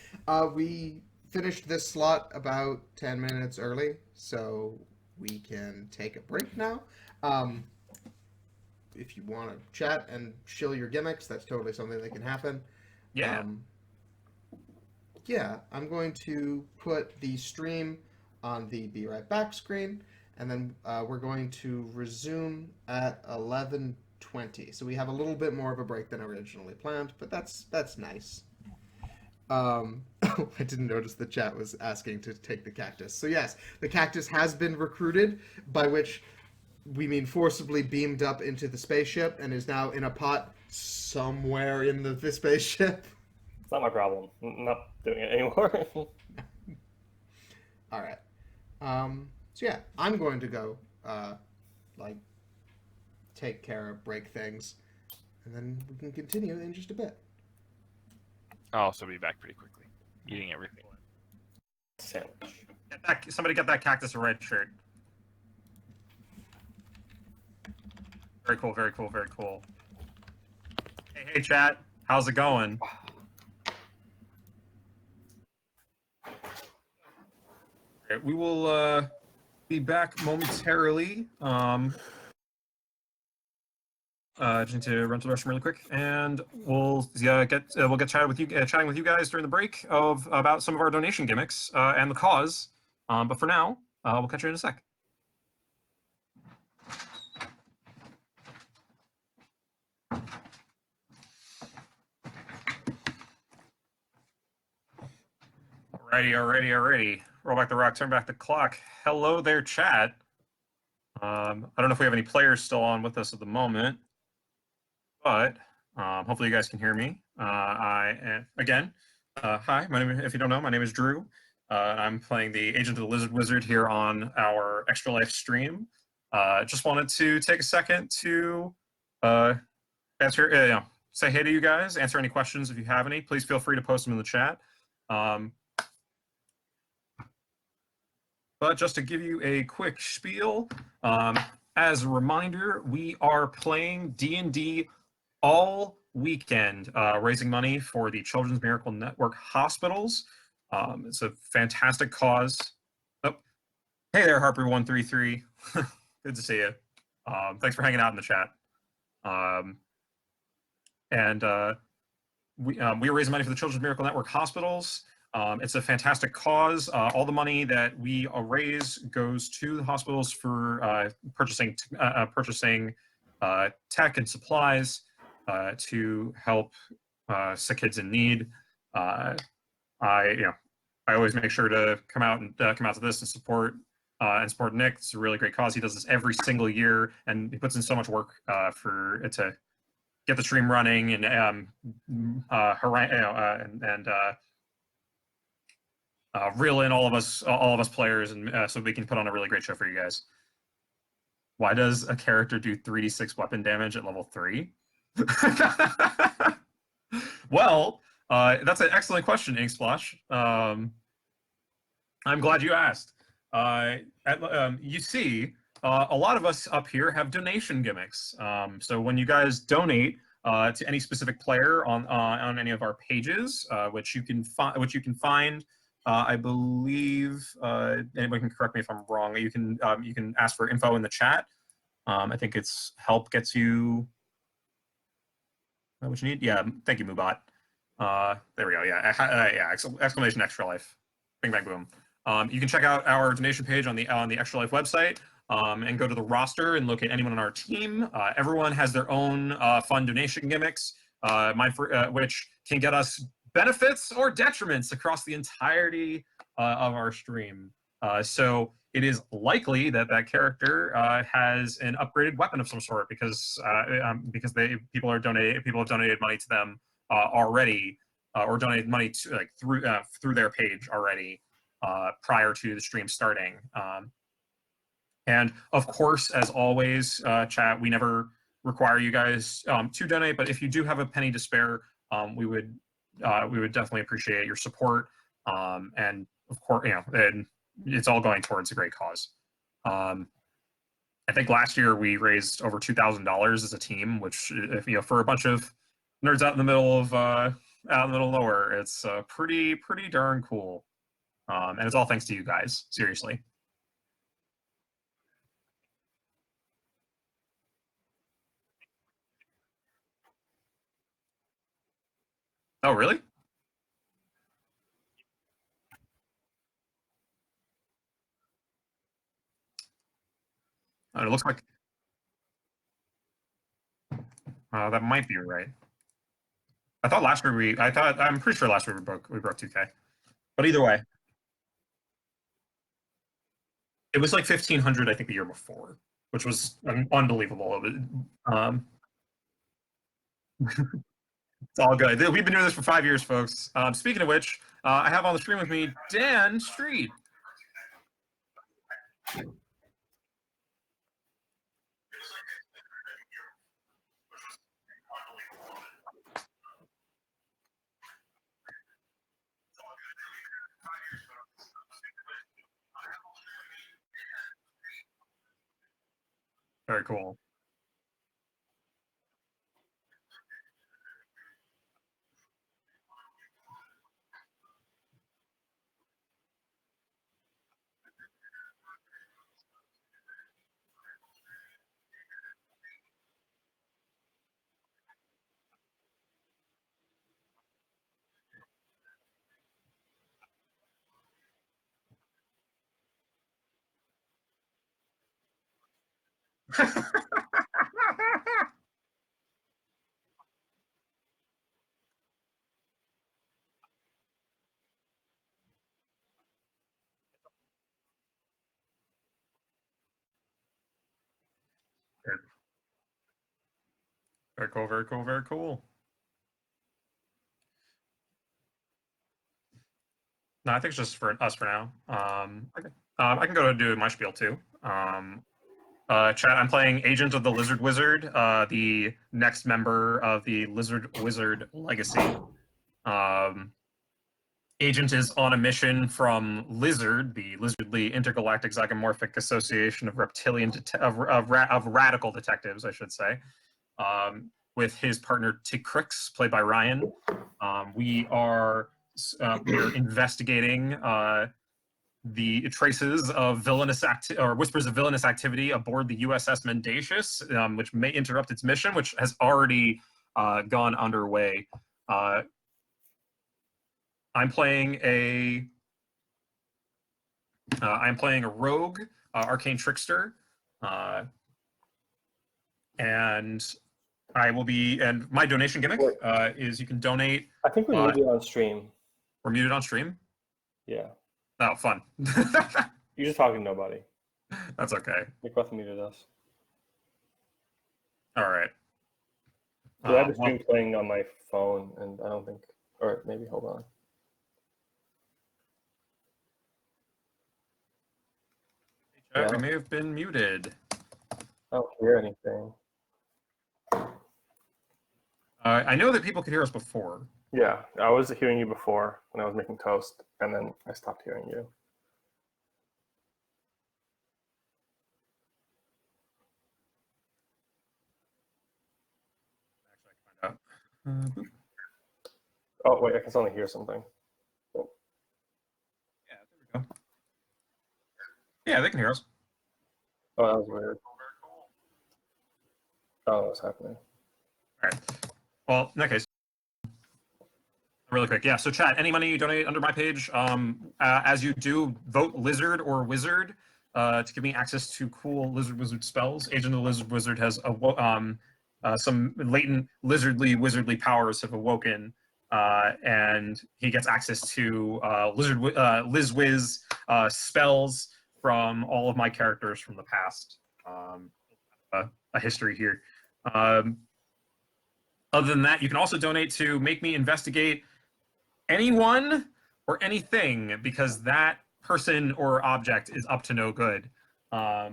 We finished this slot about 10 minutes early, so we can take a break now. If you want to chat and shill your gimmicks, that's totally something that can happen. Yeah. Yeah, I'm going to put the stream on the Be Right Back screen, and then we're going to resume at 11:20. So we have a little bit more of a break than originally planned, but that's nice. I didn't notice the chat was asking to take the cactus. So yes, the cactus has been recruited, by which we mean forcibly beamed up into the spaceship and is now in a pot somewhere in the spaceship. It's not my problem. I'm not doing it anymore. All right. So yeah, I'm going to go, take care of break things, and then we can continue in just a bit. I'll also be back pretty quickly, eating everything. Sandwich. Somebody get that cactus a red shirt. Very cool. Very cool. Very cool. Hey, chat. How's it going? Okay, we will be back momentarily. Just need to run to the restroom really quick, and we'll get chatting with you guys during the break of about some of our donation gimmicks and the cause. But for now, we'll catch you in a sec. Alrighty. Roll back the rock, turn back the clock. Hello there, chat. I don't know if we have any players still on with us at the moment, but hopefully you guys can hear me. Hi, my name. If you don't know, my name is Drew. I'm playing the Agent of the Lizard Wizard here on our Extra Life stream. Just wanted to take a second to answer, say hey to you guys, answer any questions if you have any. Please feel free to post them in the chat. But just to give you a quick spiel, as a reminder, we are playing D&D all weekend, raising money for the Children's Miracle Network hospitals. It's a fantastic cause. Oh, hey there, Harper133. Good to see you. Thanks for hanging out in the chat. We are raising money for the Children's Miracle Network hospitals. It's a fantastic cause. All the money that we raise goes to the hospitals for purchasing tech and supplies to help sick kids in need. I always make sure to come out to this and support Nick. It's a really great cause. He does this every single year, and he puts in so much work for it to get the stream running and reel in all of us players, and so we can put on a really great show for you guys. Why does a character do 3d6 weapon damage at level 3? Well, that's an excellent question, Inksplash. I'm glad you asked. You see, a lot of us up here have donation gimmicks. So when you guys donate to any specific player on any of our pages, which you can find. I believe anybody can correct me if I'm wrong. You can ask for info in the chat. I think it's help gets you what you need. Yeah, thank you, Mubot. There we go. Yeah, exclamation extra life. Bing bang boom. You can check out our donation page on the Extra Life website and go to the roster and locate anyone on our team. Everyone has their own fun donation gimmicks, which can get us benefits or detriments across the entirety of our stream. So it is likely that character has an upgraded weapon of some sort because people have donated money to them already, or donated money to through their page already prior to the stream starting. And of course, as always, chat, we never require you guys to donate, but if you do have a penny to spare, we would definitely appreciate your support. And of course, and it's all going towards a great cause. I think last year we raised over $2,000 as a team, which, for a bunch of nerds out in the middle of nowhere, it's pretty darn cool. And it's all thanks to you guys, seriously. Oh, really? It looks like that might be right. I'm pretty sure last year we broke 2K. But either way, it was like 1,500, I think, the year before, which was unbelievable. It's all good. We've been doing this for 5 years, folks. Speaking of which, I have on the stream with me Dan Street. Very cool. Very cool, very cool, very cool. No, I think it's just for us for now. Okay. I can go and do my spiel too. Chat, I'm playing Agent of the Lizard Wizard, the next member of the Lizard Wizard Legacy. Agent is on a mission from Lizard, the Lizardly Intergalactic Zygomorphic Association of Reptilian of Radical Detectives, I should say, with his partner Ticrix, played by Ryan. We are investigating the traces of whispers of villainous activity aboard the USS Mendacious, which may interrupt its mission, which has already gone underway. I'm playing a rogue, arcane trickster, and I will be. And my donation gimmick is you can donate. I think we muted you on stream. We're muted on stream. Yeah. Oh, fun. You're just talking to nobody. That's okay. Nick Beth muted us. All right. So I have the stream playing on my phone, and I don't think, or maybe hold on. We may have been muted. I don't hear anything. I know that people could hear us before. Yeah, I was hearing you before when I was making toast, and then I stopped hearing you. Actually, I can find out. Oh, wait, I can only hear something. Yeah, there we go. Yeah, they can hear us. Oh, that was weird. Oh, what's happening? All right. Well, in that case, really quick. Yeah, so chat, any money you donate under my page, as you do, vote Lizard or Wizard to give me access to cool Lizard Wizard spells. Agent of the Lizard Wizard has some latent wizardly powers have awoken, and he gets access to Lizwiz spells from all of my characters from the past. A history here. Other than that, you can also donate to make me investigate anyone or anything, because that person or object is up to no good. I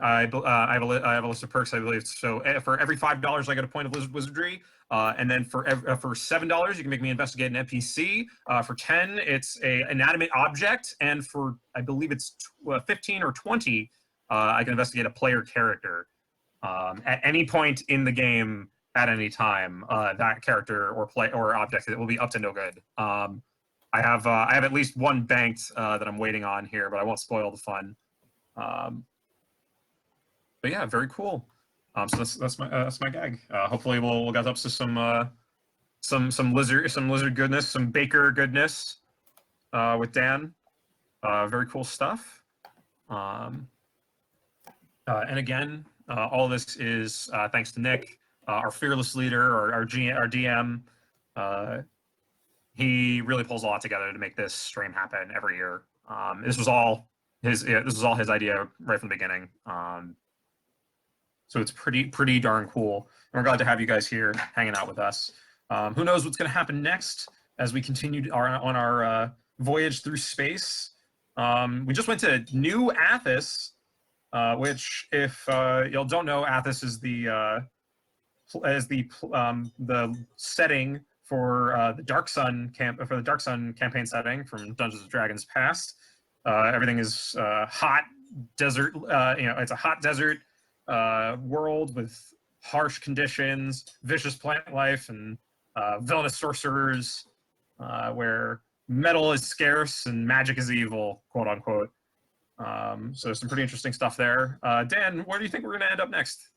have a list of perks, I believe. So for every $5, I get a point of Lizard Wizardry, and then for $7, you can make me investigate an NPC. For 10, it's a inanimate object, and for I believe it's 15 or 20, I can investigate a player character. At any point in the game, at any time, that character or object, it will be up to no good. I have at least one banked that I'm waiting on here, but I won't spoil the fun. But yeah, very cool. So that's my gag. Hopefully we'll get up to some lizard goodness, some baker goodness with Dan. Very cool stuff. And again, all this is thanks to Nick, our fearless leader, our DM. He really pulls a lot together to make this stream happen every year. This was all his idea right from the beginning. So it's pretty darn cool. And we're glad to have you guys here hanging out with us. Who knows what's going to happen next as we continue on our voyage through space. We just went to New Athas, which, if y'all don't know, Athas is the setting for the Dark Sun campaign setting from Dungeons and Dragons past. Everything is hot desert. It's a hot desert world with harsh conditions, vicious plant life, and villainous sorcerers, where metal is scarce and magic is evil, quote unquote. So some pretty interesting stuff there. Dan, where do you think we're going to end up next?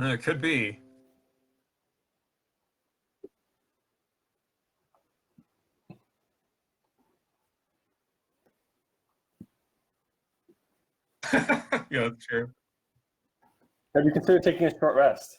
It could be. Yeah, that's true. Have you considered taking a short rest?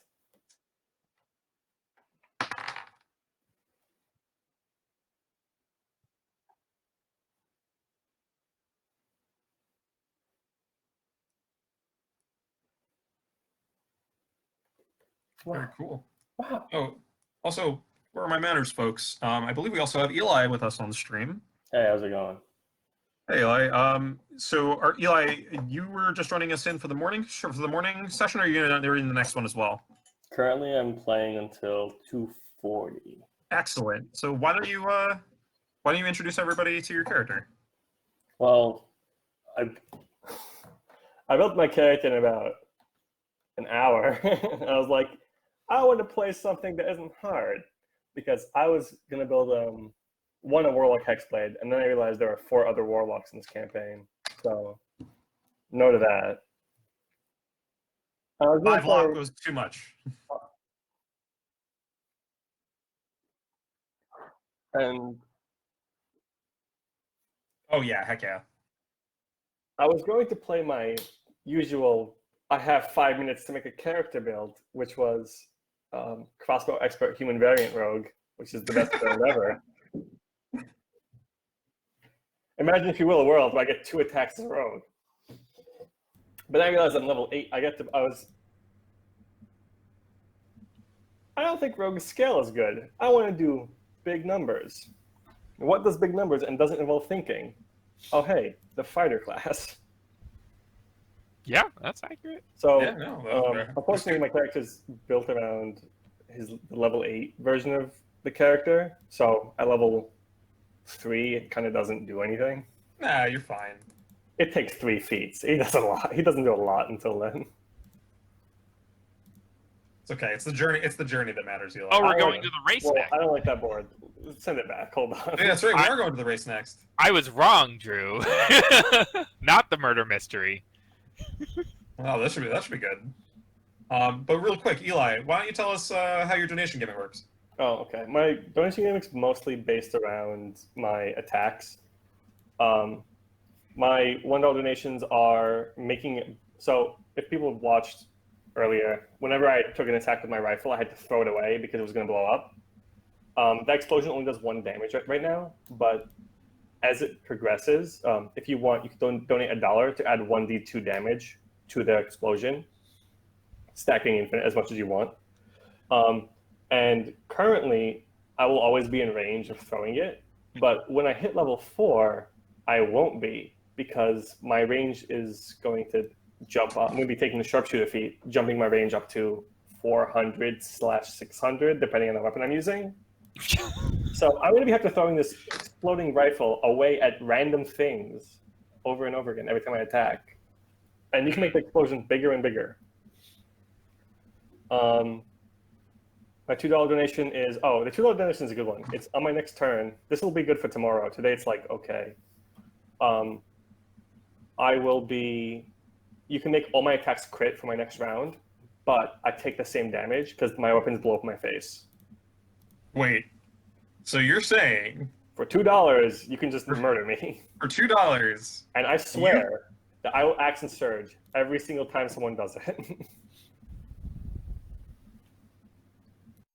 Very Wow. cool. Wow. Oh, also, where are my manners, folks? I believe we also have Eli with us on the stream. Hey, how's it going? Hey, Eli. Eli, you were just running us in for the morning session, or are you gonna they're in the next one as well? Currently, I'm playing until 2:40. Excellent. So why don't you introduce everybody to your character? Well, I built my character in about an hour. I was like, I want to play something that isn't hard because I was gonna build a warlock hexblade, and then I realized there are 4 other warlocks in this campaign. So no to that. I was gonna 5 lock play, was too much. and Oh yeah, heck yeah. I was going to play my usual. I have 5 minutes to make a character build, which was crossbow expert human variant rogue, which is the best build ever. Imagine, if you will, a world where I get 2 attacks as a rogue. But I realized I'm level 8. I don't think rogue scale is good. I want to do big numbers. What does big numbers and doesn't involve thinking? Oh, hey, the fighter class. Yeah, that's accurate. So, Yeah, no, that's unfortunately, good. my character's built around the level 8 version of the character. So at level 3, it kind of doesn't do anything. Nah, you're fine. It takes 3 feats. He does a lot. He doesn't do a lot until then. It's okay. It's the journey. It's the journey that matters, Eli. Oh, we're going to the race Well, next. I don't like that board. Send it back. Hold on. Yeah, that's right. We are going to the race next. I was wrong, Drew. Not the murder mystery. Oh, that should be good. But real quick, Eli, why don't you tell us how your donation gimmick works? Oh, okay. My donation gimmick's mostly based around my attacks. My $1 donations are making. So if people have watched earlier, whenever I took an attack with my rifle, I had to throw it away because it was going to blow up. That explosion only does 1 damage right now, but as it progresses, if you want, you can donate $1 to add 1d2 damage to the explosion, stacking infinite as much as you want. And currently, I will always be in range of throwing it, but when I hit level 4, I won't be, because my range is going to jump up. I'm going to be taking the sharpshooter feat, jumping my range up to 400/600, depending on the weapon I'm using. So I'm going to have to throwing this exploding rifle away at random things over and over again every time I attack. And you can make the explosions bigger and bigger. My $2 donation is, the $2 donation is a good one. It's on my next turn. This will be good for tomorrow. Today it's like, okay. You can make all my attacks crit for my next round, but I take the same damage because my weapons blow up my face. Wait, so you're saying For $2, you can just murder me. for $2, And I swear that I will axe and surge every single time someone does it.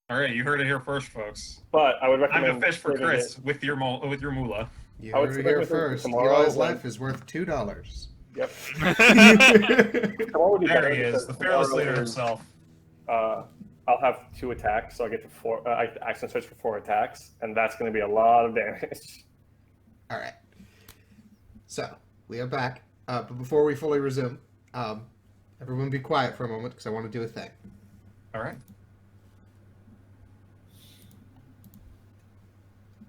all right, you heard it here first, folks. But I would I'm recommend. to fish for saving Chris it. with your moolah. You I would heard say it here that first. tomorrow Eli's when- life is worth $2. Yep. Tomorrow would be There better he is, because the fearless tomorrow leader is, himself. I'll have 2 attacks, so I get to 4. I axe and surge for 4 attacks, and that's going to be a lot of damage. All right. So we are back. But before we fully resume, everyone be quiet for a moment because I want to do a thing. All right.